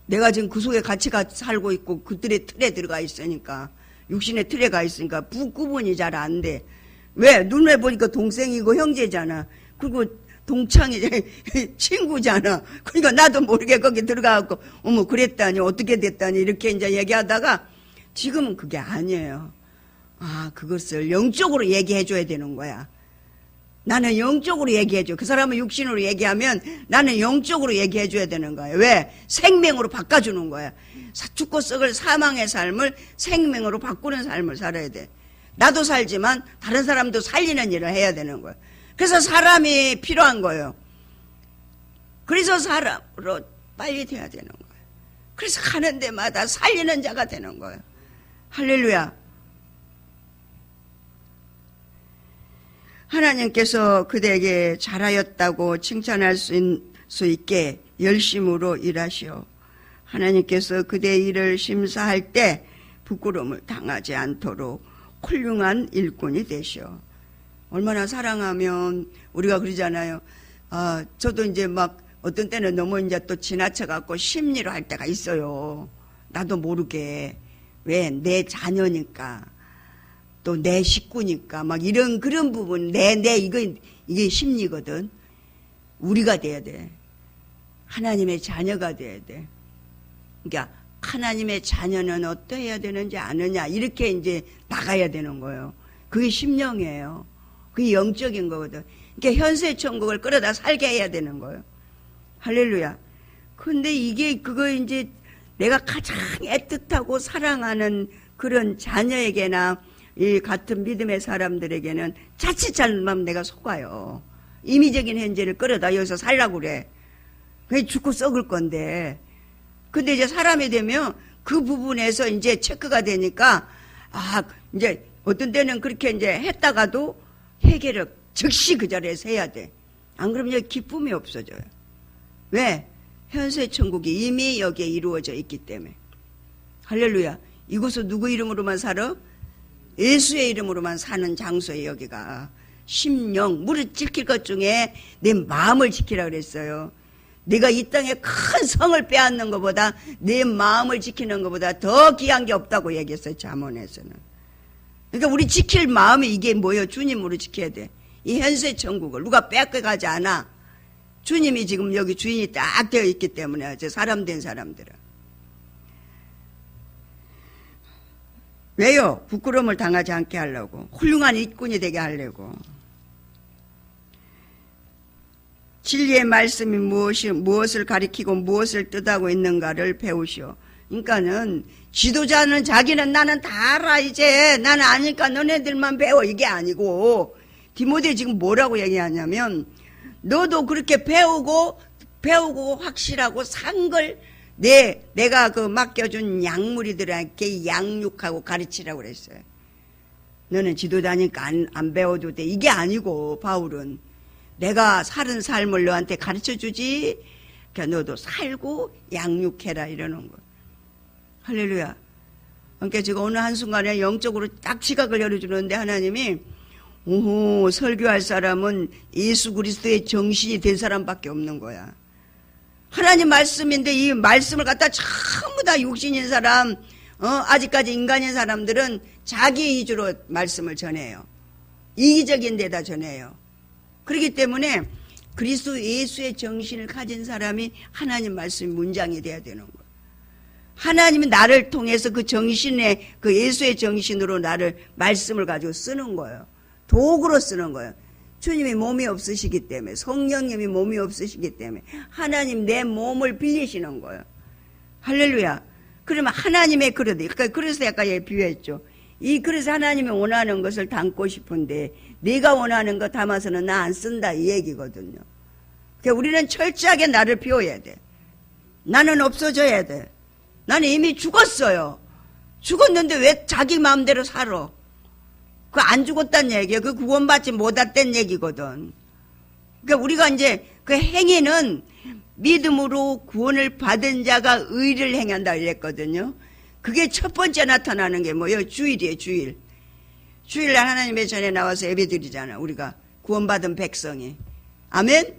내가 지금 그 속에 같이 살고 있고, 그들의 틀에 들어가 있으니까, 육신의 틀에 가 있으니까, 구분이 잘 안 돼. 왜? 눈에 보니까 동생이고 형제잖아. 그리고 동창이 친구잖아. 그러니까 나도 모르게 거기 들어가갖고, 어머, 그랬다니, 어떻게 됐다니, 이렇게 이제 얘기하다가, 지금은 그게 아니에요. 그것을 영적으로 얘기해 줘야 되는 거야. 나는 영적으로 얘기해 줘. 그 사람은 육신으로 얘기하면 나는 영적으로 얘기해 줘야 되는 거예요. 왜? 생명으로 바꿔주는 거야. 죽고 썩을 사망의 삶을 생명으로 바꾸는 삶을 살아야 돼. 나도 살지만 다른 사람도 살리는 일을 해야 되는 거예요. 그래서 사람이 필요한 거예요. 그래서 사람으로 빨리 돼야 되는 거예요. 그래서 가는 데마다 살리는 자가 되는 거예요. 할렐루야. 하나님께서 그대에게 잘하였다고 칭찬할 수 있게 열심으로 일하시오. 하나님께서 그대의 일을 심사할 때 부끄러움을 당하지 않도록 훌륭한 일꾼이 되시오. 얼마나 사랑하면 우리가 그러잖아요. 저도 이제 막 어떤 때는 너무 이제 또 지나쳐갖고 심리로 할 때가 있어요. 나도 모르게. 왜? 내 자녀니까. 또 내 식구니까. 막 이런 그런 부분. 이게 심리거든. 우리가 돼야 돼. 하나님의 자녀가 돼야 돼. 그러니까 하나님의 자녀는 어떠해야 되는지 아느냐. 이렇게 이제 나가야 되는 거예요. 그게 심령이에요. 그게 영적인 거거든. 그러니까 현세 천국을 끌어다 살게 해야 되는 거예요. 할렐루야. 근데 이게 그거 이제 내가 가장 애틋하고 사랑하는 그런 자녀에게나 이 같은 믿음의 사람들에게는 자칫 잘못하면 내가 속아요. 임의적인 현재를 끌어다 여기서 살라고 그래. 그게 죽고 썩을 건데. 근데 이제 사람이 되면 그 부분에서 이제 체크가 되니까 이제 어떤 때는 그렇게 이제 했다가도 해결을 즉시 그 자리에서 해야 돼. 안 그러면 이제 기쁨이 없어져요. 왜? 현세 천국이 이미 여기에 이루어져 있기 때문에. 할렐루야. 이곳은 누구 이름으로만 살아? 예수의 이름으로만 사는 장소에 여기가. 심령, 무릇 지킬 것 중에 내 마음을 지키라 그랬어요. 내가 이 땅에 큰 성을 빼앗는 것보다 내 마음을 지키는 것보다 더 귀한 게 없다고 얘기했어요. 잠언에서는. 그러니까 우리 지킬 마음이 이게 뭐예요? 주님으로 지켜야 돼. 이 현세 천국을 누가 뺏겨가지 않아. 주님이 지금 여기 주인이 딱 되어 있기 때문에 사람 된 사람들은. 왜요? 부끄러움을 당하지 않게 하려고. 훌륭한 일꾼이 되게 하려고. 진리의 말씀이 무엇을 가리키고 무엇을 뜻하고 있는가를 배우시오. 그러니까는 지도자는 자기는 나는 다 알아 이제 나는 아니까 너네들만 배워 이게 아니고 디모데 지금 뭐라고 얘기하냐면 너도 그렇게 배우고 확실하고 산 걸 내가 그 맡겨준 양무리들에게 양육하고 가르치라고 그랬어요. 너는 지도자니까 안 배워도 돼. 이게 아니고 바울은 내가 사는 삶을 너한테 가르쳐주지. 그러니까 너도 살고 양육해라 이러는 거예요. 할렐루야. 그러니까 제가 어느 한순간에 영적으로 딱 지각을 열어주는데 하나님이 설교할 사람은 예수 그리스도의 정신이 된 사람밖에 없는 거야. 하나님 말씀인데 이 말씀을 갖다 전부 다 육신인 사람, 아직까지 인간인 사람들은 자기 위주로 말씀을 전해요. 이기적인 데다 전해요. 그렇기 때문에 그리스도 예수의 정신을 가진 사람이 하나님 말씀이 문장이 돼야 되는 거예요. 하나님이 나를 통해서 그 정신의, 그 예수의 정신으로 나를 말씀을 가지고 쓰는 거예요. 도구로 쓰는 거예요. 주님이 몸이 없으시기 때문에, 성령님이 몸이 없으시기 때문에 하나님 내 몸을 빌리시는 거예요. 할렐루야. 그러면 하나님의 그릇, 그러니까 그래서 아까 비유했죠. 그래서 하나님이 원하는 것을 담고 싶은데 네가 원하는 거 담아서는 나 안 쓴다 이 얘기거든요. 그러니까 우리는 철저하게 나를 비워야 돼. 나는 없어져야 돼. 나는 이미 죽었어요. 죽었는데 왜 자기 마음대로 살아? 그 안 죽었다는 얘기야. 그 구원받지 못했다는 얘기거든. 그러니까 우리가 이제 그 행위는 믿음으로 구원을 받은 자가 의를 행한다 이랬거든요. 그게 첫 번째 나타나는 게 뭐예요? 주일이에요, 주일. 주일날 하나님의 전에 나와서 예배드리잖아, 우리가. 구원받은 백성이. 아멘?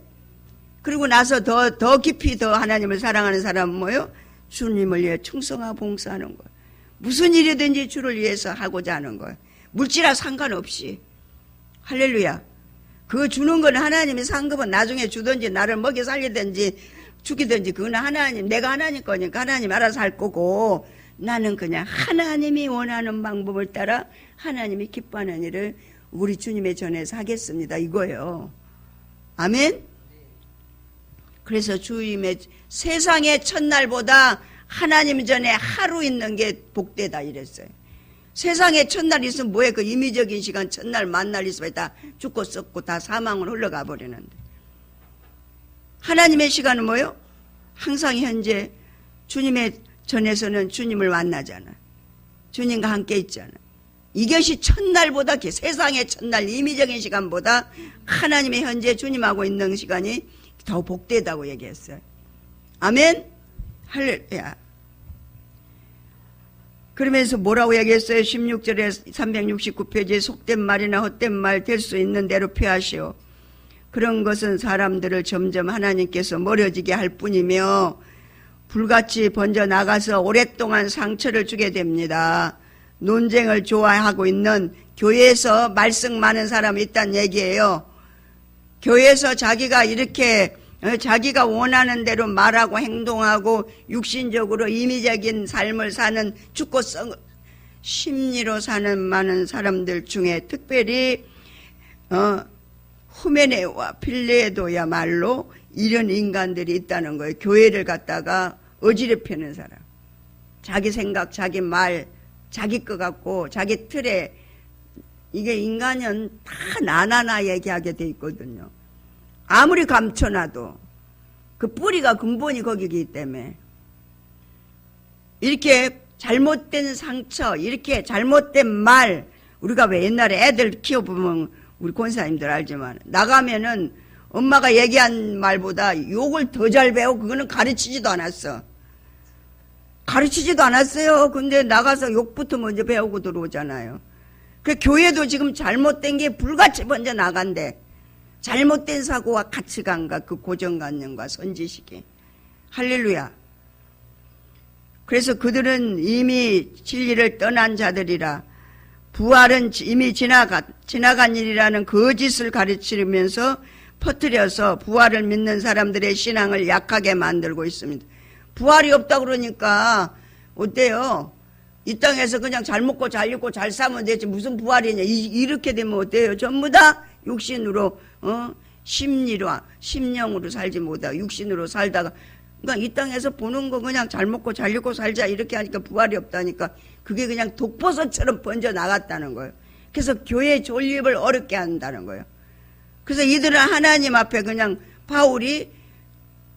그리고 나서 더 깊이 더 하나님을 사랑하는 사람은 뭐예요? 주님을 위해 충성하고 봉사하는 거예요. 무슨 일이든지 주를 위해서 하고자 하는 거예요. 물질과 상관없이. 할렐루야. 그거 주는 거는 하나님이 상급은 나중에 주든지 나를 먹여 살리든지 죽이든지 그거는 하나님, 내가 하나님 거니까 하나님 알아서 할 거고 나는 그냥 하나님이 원하는 방법을 따라 하나님이 기뻐하는 일을 우리 주님의 전에서 하겠습니다. 이거예요. 아멘? 그래서 주님의 세상의 첫날보다 하나님 전에 하루 있는 게 복되다 이랬어요. 세상에 첫날 있으면 뭐해? 그 임의적인 시간 첫날 만날 있으면 다 죽고 썩고 다 사망으로 흘러가 버리는데 하나님의 시간은 뭐예요? 항상 현재 주님의 전에서는 주님을 만나잖아. 주님과 함께 있잖아. 이것이 첫날보다 세상의 첫날 임의적인 시간보다 하나님의 현재 주님하고 있는 시간이 더 복되다고 얘기했어요. 아멘? 할렐루야. 그러면서 뭐라고 얘기했어요? 16절에 369페이지에 속된 말이나 헛된 말 될 수 있는 대로 피하시오. 그런 것은 사람들을 점점 하나님께서 멀어지게 할 뿐이며 불같이 번져나가서 오랫동안 상처를 주게 됩니다. 논쟁을 좋아하고 있는 교회에서 말썽 많은 사람이 있다는 얘기예요. 교회에서 자기가 이렇게 자기가 원하는 대로 말하고 행동하고 육신적으로 임의적인 삶을 사는 죽고 심리로 사는 많은 사람들 중에 특별히 후메네와 필레도야말로 이런 인간들이 있다는 거예요. 교회를 갖다가 어지럽히는 사람. 자기 생각, 자기 말, 자기 것 같고 자기 틀에 이게 인간은 다 나나나 얘기하게 돼 있거든요. 아무리 감춰놔도 그 뿌리가 근본이 거기기 때문에 이렇게 잘못된 상처, 이렇게 잘못된 말, 우리가 왜 옛날에 애들 키워보면 우리 권사님들 알지만 나가면은 엄마가 얘기한 말보다 욕을 더 잘 배워. 그거는 가르치지도 않았어. 가르치지도 않았어요. 근데 나가서 욕부터 먼저 배우고 들어오잖아요. 그 교회도 지금 잘못된 게 불같이 번져 나간대. 잘못된 사고와 가치관과 그 고정관념과 선지식이. 할렐루야. 그래서 그들은 이미 진리를 떠난 자들이라 부활은 이미 지나간 일이라는 거짓을 가르치면서 퍼뜨려서 부활을 믿는 사람들의 신앙을 약하게 만들고 있습니다. 부활이 없다 그러니까 어때요? 이 땅에서 그냥 잘 먹고 잘 입고 잘 사면 되지 무슨 부활이냐. 이렇게 되면 어때요? 전부 다 육신으로 심리로 심령으로 살지 못하고 육신으로 살다가 그러니까 이 땅에서 보는 거 그냥 잘 먹고 잘 입고 살자 이렇게 하니까 부활이 없다니까 그게 그냥 독버섯처럼 번져 나갔다는 거예요. 그래서 교회 존립을 어렵게 한다는 거예요. 그래서 이들은 하나님 앞에 그냥 바울이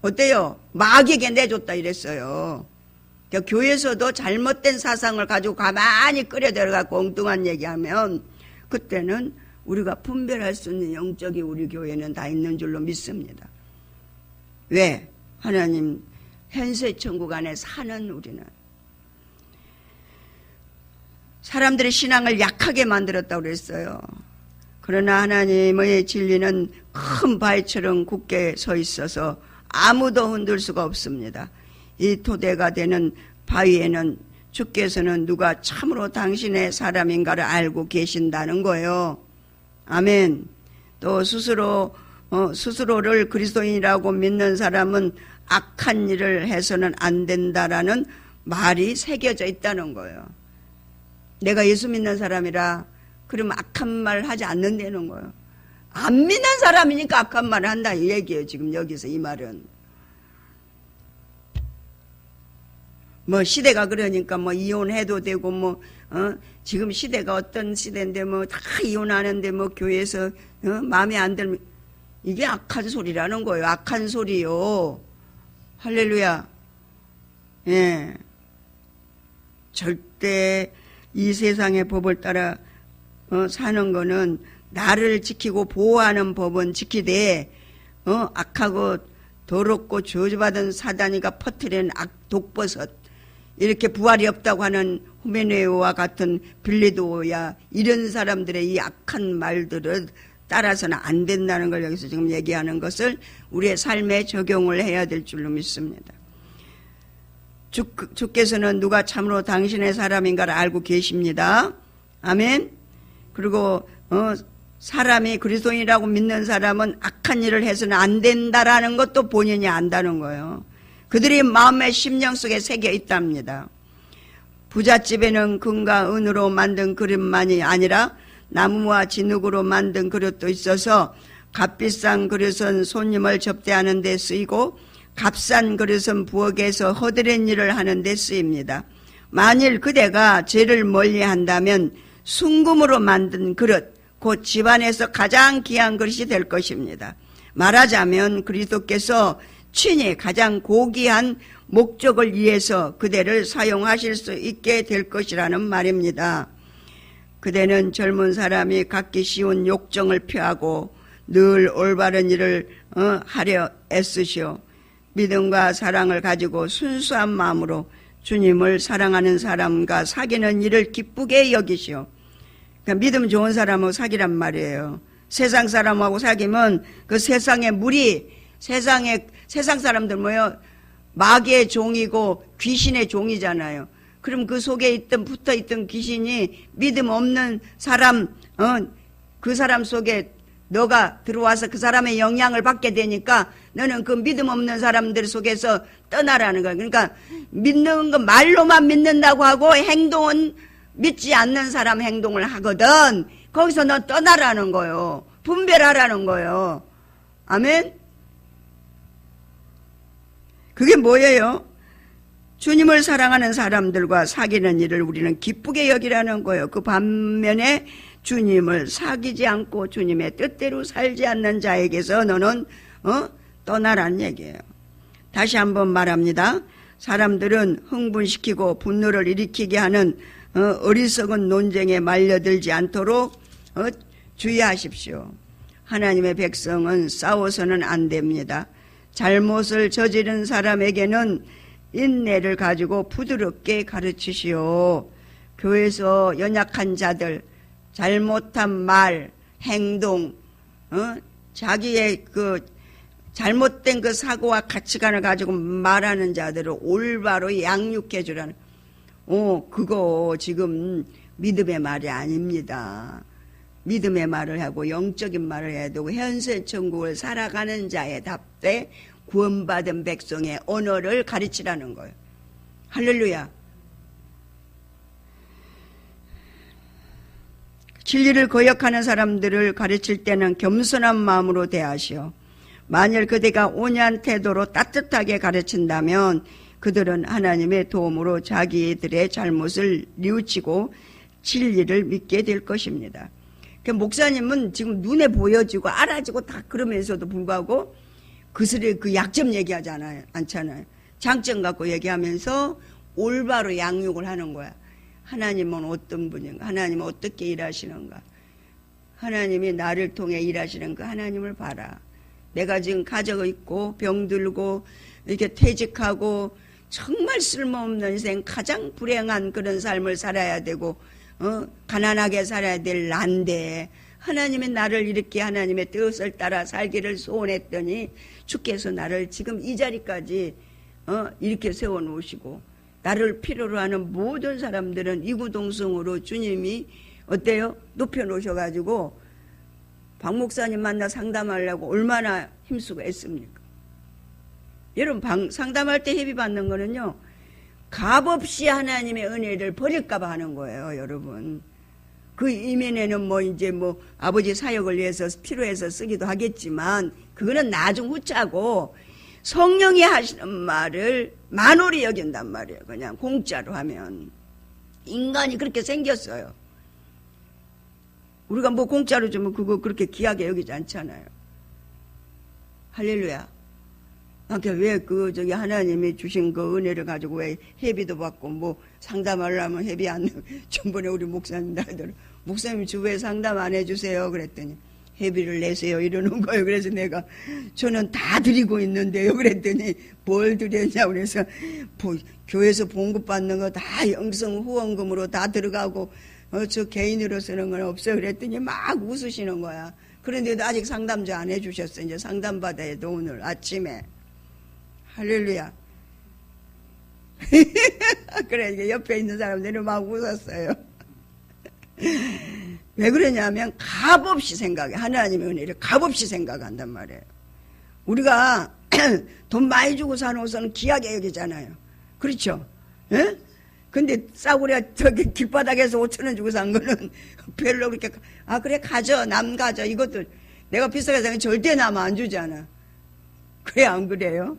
어때요? 마귀에게 내줬다 이랬어요. 그러니까 교회에서도 잘못된 사상을 가지고 가만히 끌어 들어가고 엉뚱한 얘기하면 그때는 우리가 분별할 수 있는 영적이 우리 교회는 다 있는 줄로 믿습니다. 왜? 하나님 현세 천국 안에 사는 우리는 사람들의 신앙을 약하게 만들었다고 그랬어요. 그러나 하나님의 진리는 큰 바위처럼 굳게 서 있어서 아무도 흔들 수가 없습니다. 이 토대가 되는 바위에는 주께서는 누가 참으로 당신의 사람인가를 알고 계신다는 거예요. 아멘. 또 스스로를 그리스도인이라고 믿는 사람은 악한 일을 해서는 안 된다라는 말이 새겨져 있다는 거예요. 내가 예수 믿는 사람이라 그러면 악한 말 하지 않는다는 거예요. 안 믿는 사람이니까 악한 말을 한다 이 얘기예요. 지금 여기서 이 말은. 뭐 시대가 그러니까 뭐 이혼해도 되고 뭐 지금 시대가 어떤 시대인데 뭐 다 이혼하는데 뭐 교회에서 마음에 안 들면 이게 악한 소리라는 거예요. 악한 소리요. 할렐루야. 예. 절대 이 세상의 법을 따라 사는 거는 나를 지키고 보호하는 법은 지키되 악하고 더럽고 저주받은 사단이가 퍼뜨린 독버섯 이렇게 부활이 없다고 하는 후메네오와 같은 빌리도야 이런 사람들의 이 악한 말들을 따라서는 안 된다는 걸 여기서 지금 얘기하는 것을 우리의 삶에 적용을 해야 될 줄로 믿습니다. 주께서는 누가 참으로 당신의 사람인가를 알고 계십니다. 아멘. 그리고 사람이 그리스도인이라고 믿는 사람은 악한 일을 해서는 안 된다라는 것도 본인이 안다는 거예요. 그들이 마음의 심령 속에 새겨 있답니다. 부잣집에는 금과 은으로 만든 그릇만이 아니라 나무와 진흙으로 만든 그릇도 있어서 값비싼 그릇은 손님을 접대하는 데 쓰이고 값싼 그릇은 부엌에서 허드렛 일을 하는 데 쓰입니다. 만일 그대가 죄를 멀리한다면 순금으로 만든 그릇 곧 집안에서 가장 귀한 그릇이 될 것입니다. 말하자면 그리스도께서 친히 가장 고귀한 목적을 위해서 그대를 사용하실 수 있게 될 것이라는 말입니다. 그대는 젊은 사람이 갖기 쉬운 욕정을 피하고 늘 올바른 일을 하려 애쓰시오. 믿음과 사랑을 가지고 순수한 마음으로 주님을 사랑하는 사람과 사귀는 일을 기쁘게 여기시오. 그러니까 믿음 좋은 사람하고 사귀란 말이에요. 세상 사람하고 사귀면 그 세상의 물이 세상 사람들 뭐예요? 마귀의 종이고 귀신의 종이잖아요. 그럼 그 속에 붙어있던 귀신이 믿음 없는 사람, 그 사람 속에 너가 들어와서 그 사람의 영향을 받게 되니까 너는 그 믿음 없는 사람들 속에서 떠나라는 거예요. 그러니까 믿는 거 말로만 믿는다고 하고 행동은 믿지 않는 사람 행동을 하거든. 거기서 너 떠나라는 거예요. 분별하라는 거예요. 아멘? 그게 뭐예요? 주님을 사랑하는 사람들과 사귀는 일을 우리는 기쁘게 여기라는 거예요. 그 반면에 주님을 사귀지 않고 주님의 뜻대로 살지 않는 자에게서 너는 떠나라는 얘기예요. 다시 한번 말합니다. 사람들은 흥분시키고 분노를 일으키게 하는 어리석은 논쟁에 말려들지 않도록 주의하십시오. 하나님의 백성은 싸워서는 안 됩니다. 잘못을 저지른 사람에게는 인내를 가지고 부드럽게 가르치시오. 교회에서 연약한 자들, 잘못한 말, 행동, 자기의 그 잘못된 그 사고와 가치관을 가지고 말하는 자들을 올바로 양육해 주라는. 그거 지금 믿음의 말이 아닙니다. 믿음의 말을 하고 영적인 말을 해야 되고 현세 천국을 살아가는 자의 답대 구원받은 백성의 언어를 가르치라는 거예요. 할렐루야. 진리를 거역하는 사람들을 가르칠 때는 겸손한 마음으로 대하시오. 만일 그대가 온유한 태도로 따뜻하게 가르친다면 그들은 하나님의 도움으로 자기들의 잘못을 뉘우치고 진리를 믿게 될 것입니다. 목사님은 지금 눈에 보여지고 알아지고 다 그러면서도 불구하고 그 약점 얘기하지 않잖아요. 장점 갖고 얘기하면서 올바로 양육을 하는 거야. 하나님은 어떤 분인가? 하나님은 어떻게 일하시는가? 하나님이 나를 통해 일하시는 그 하나님을 봐라. 내가 지금 가정이 있고 병들고 이렇게 퇴직하고 정말 쓸모없는 인생 가장 불행한 그런 삶을 살아야 되고 가난하게 살아야 될 난데 하나님의 나를 이렇게 하나님의 뜻을 따라 살기를 소원했더니 주께서 나를 지금 이 자리까지 이렇게 세워놓으시고 나를 필요로 하는 모든 사람들은 이구동성으로 주님이 어때요? 높여놓으셔가지고 박 목사님 만나 상담하려고 얼마나 힘쓰고 애씁니까? 여러분 상담할 때 회비 받는 거는요 값없이 하나님의 은혜를 버릴까봐 하는 거예요, 여러분. 그 이면에는 뭐 이제 뭐 아버지 사역을 위해서 필요해서 쓰기도 하겠지만 그거는 나중 후자고 성령이 하시는 말을 만홀히 여긴단 말이에요. 그냥 공짜로 하면. 인간이 그렇게 생겼어요. 우리가 뭐 공짜로 주면 그거 그렇게 귀하게 여기지 않잖아요. 할렐루야. 왜 하나님이 주신 그 은혜를 가지고 왜 회비도 받고 뭐 상담하려면 회비 안, 전번에 우리 목사님 나들 목사님 주부에 상담 안 해주세요. 그랬더니 회비를 내세요. 이러는 거예요. 그래서 내가 저는 다 드리고 있는데요. 그랬더니 뭘 드렸냐. 그래서 교회에서 봉급받는 거 다 영성 후원금으로 다 들어가고 저 개인으로 쓰는 건 없어요. 그랬더니 막 웃으시는 거야. 그런데도 아직 상담도 안 해주셨어. 이제 상담 받아야 돼. 오늘 아침에. 할렐루야. 그래, 옆에 있는 사람들이 막 웃었어요. 왜 그러냐면 값없이 생각해. 하나님의 은혜를 값없이 생각한단 말이에요. 우리가 돈 많이 주고 사는 옷은 귀하게 여기잖아요. 그렇죠? 예? 근데 싸구려 저기 길바닥에서 5,000원 주고 산 거는 별로 그렇게, 그래 가져, 남 가져. 이것도 내가 비싸게 사면 절대 남 안 주잖아. 그래 안 그래요?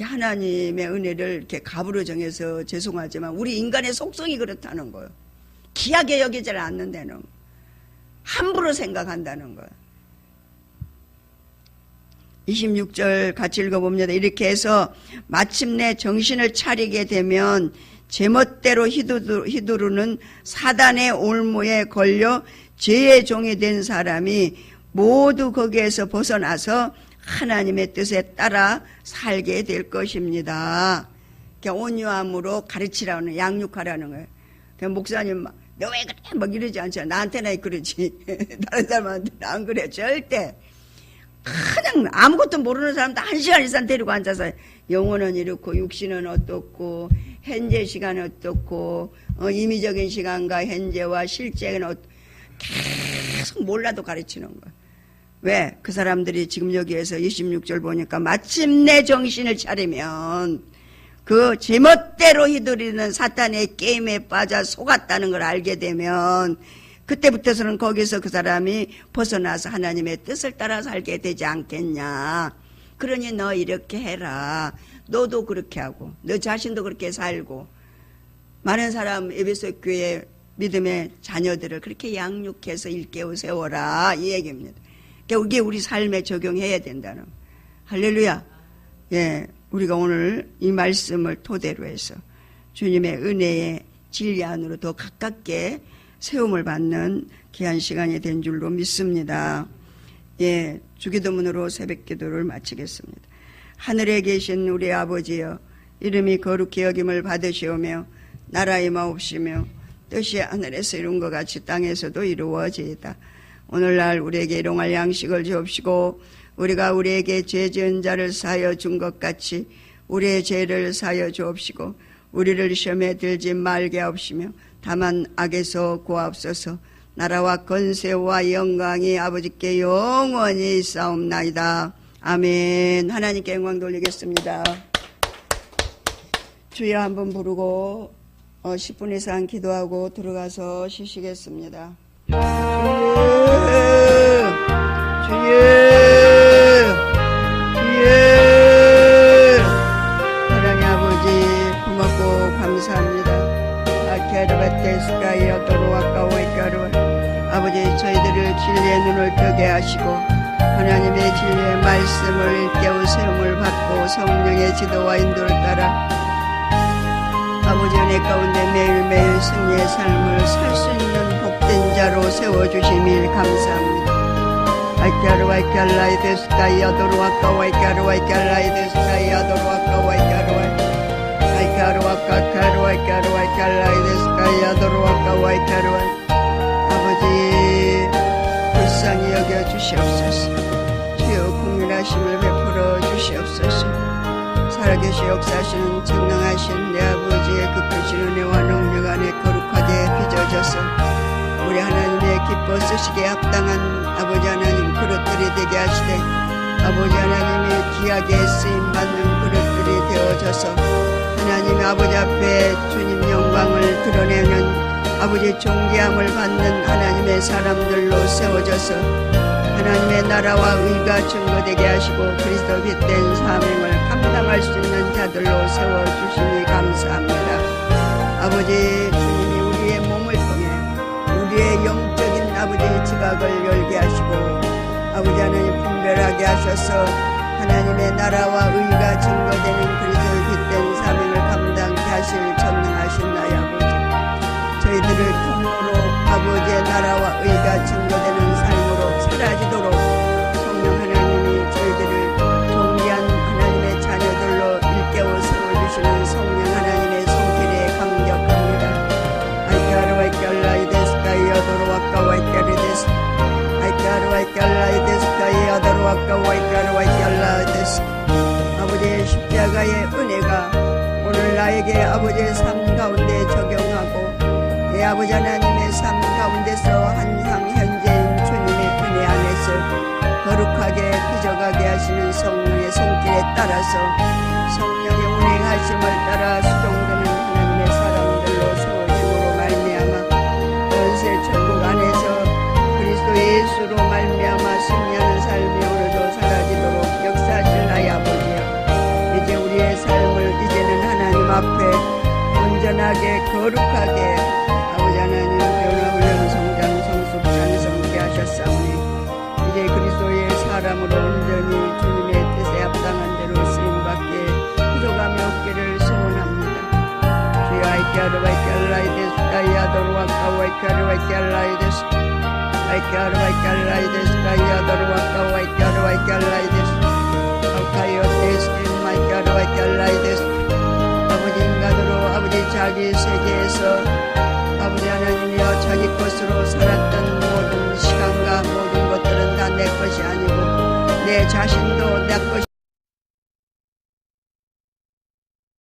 하나님의 은혜를 이렇게 값으로 정해서 죄송하지만 우리 인간의 속성이 그렇다는 거예요. 귀하게 여기지 않는다는 거. 함부로 생각한다는 거예요. 26절 같이 읽어봅니다. 이렇게 해서 마침내 정신을 차리게 되면 제멋대로 휘두르는 사단의 올무에 걸려 죄의 종이 된 사람이 모두 거기에서 벗어나서 하나님의 뜻에 따라 살게 될 것입니다. 온유함으로 가르치라는, 양육하라는 거예요. 목사님 너 왜 그래? 막 이러지 않잖아. 나한테나 그러지. 다른 사람한테는 안 그래. 절대. 그냥 아무것도 모르는 사람도 1시간 이상 데리고 앉아서 영혼은 이렇고 육신은 어떻고 현재 시간은 어떻고 임의적인 시간과 현재와 실제는 계속 몰라도 가르치는 거야. 왜? 그 사람들이 지금 여기에서 26절 보니까 마침내 정신을 차리면 그 제멋대로 휘두르는 사탄의 게임에 빠져 속았다는 걸 알게 되면 그때부터서는 거기서 그 사람이 벗어나서 하나님의 뜻을 따라 살게 되지 않겠냐. 그러니 너 이렇게 해라. 너도 그렇게 하고 너 자신도 그렇게 살고 많은 사람 에베소 교회 믿음의 자녀들을 그렇게 양육해서 일깨워 세워라. 이 얘기입니다. 이게 우리 삶에 적용해야 된다는. 할렐루야. 예, 우리가 오늘 이 말씀을 토대로 해서 주님의 은혜의 진리 안으로 더 가깝게 세움을 받는 귀한 시간이 된 줄로 믿습니다. 예, 주기도문으로 새벽 기도를 마치겠습니다. 하늘에 계신 우리 아버지여, 이름이 거룩히 여김을 받으시오며 나라의 마옵시며 뜻이 하늘에서 이룬 것 같이 땅에서도 이루어지이다. 오늘날 우리에게 일용할 양식을 주옵시고 우리가 우리에게 죄 지은 자를 사하여 준 것 같이 우리의 죄를 사하여 주옵시고 우리를 시험에 들지 말게 하옵시며 다만 악에서 구하옵소서. 나라와 권세와 영광이 아버지께 영원히 있사옵나이다. 아멘. 하나님께 영광 돌리겠습니다. 주여 한번 부르고 10분 이상 기도하고 들어가서 쉬시겠습니다. 주여 하나님 아버지 고맙고 감사합니다. 아버지 저희들을 진리의 눈을 뜨게 하시고 하나님의 진리의 말씀을 깨우 세움을 받고 성령의 지도와 인도를 따라 아버지 은혜 가운데 매일매일 승리의 삶을 살 수 있는 복된 자로 세워주심을 감사합니다. 아이카루 아이칼라이 데스카이 아도로 아까와 아이카루 아이칼라이 데스카이 아도로 아까와 아이카루 아이카루 아까카루 아이카루 아이칼라이 데스카이 아도로 아까와 아이카루 아버지 불쌍히 여겨 주시옵소서. 주여 국민하심을 베풀어 주시옵소서. 살아계시 역사하시는 전능하신 내 아버지의 그 크신 은혜와 능력 안에 거룩하게 빚어져서 우리 하나님의 기뻐 쓰시기에 합당한 아버지 하나님 그릇들이 되게 하시되 아버지 하나님의 귀하게 쓰임받는 그릇들이 되어져서 하나님 아버지 앞에 주님 영광을 드러내는 아버지 존귀함을 받는 하나님의 사람들로 세워져서 하나님의 나라와 의가 증거되게 하시고 그리스도 빛된 사명을 감당할 수 있는 자들로 세워주시니 감사합니다. 아버지 주님이 우리의 몸을 통해 우리의 영적인 아버지의 지각을 열게 하시고 아버지 하나님 분별하게 하셔서 하나님의 나라와 의가 증거되는 그리스도 빛된 사명을 감당케 하실 전능하신 나의 아버지, 저희들을 통로로 아버지의 나라와 의가 증거되는 삶으로 사라지도록 성령 하나님이 저희들을 존귀한 하나님의 자녀들로 일깨워 세워주시는 성령 하나님의 손길에 감격합니다. 아이카르 와이칼라이 데스카이 어도로 와까 와이카르 데스 아이카르 와이칼라이 데스카이 어도로 와까 와이카르 와이칼라이 데스. 아버지의 십자가의 은혜가 오늘 나에게 아버지의 삶 가운데 적용하고 내 아버지 하나님의 삶 가운데서 항상 현재인 주님의 은혜 안에서 거룩하게 빚어가게 하시는 성령의 손길에 따라서 성령의 운행하심을 따라 수종되는 하나님의 사람들로 세워짐으로 말미암아 전세 천국 안에서 그리스도 예수로 말미암아 승리하는 삶이 오늘도 사라지도록 역사하실 나의 아버지여, 이제 우리의 삶을 이제는 하나님 앞에 온전하게 거룩하게 아버지 하나님 변화훈련 성장 성숙 장성케 하셨사오니 이제 그리스도의 사람으로 온전히 주님의 뜻에 합당한 대로 쓰임받게 부족함이 없기를 소원합니다. 주여 아이카르 와이칼라이 데스 가이아도로 와까 와이카르 와이칼라이 데스 아이카르 와이칼라이 데스 가이아도로 와까 와이카르 와이칼라이 데스 아우카이오 데스 마이카르 와이칼라이 데스. 아버지 인간으로 아버지 자기 세계에서 아버지 하나님이여 자기 것으로 살았던 모든 시간과 모든 것들은 다 내 것이 아니고 내 자신도 내 것이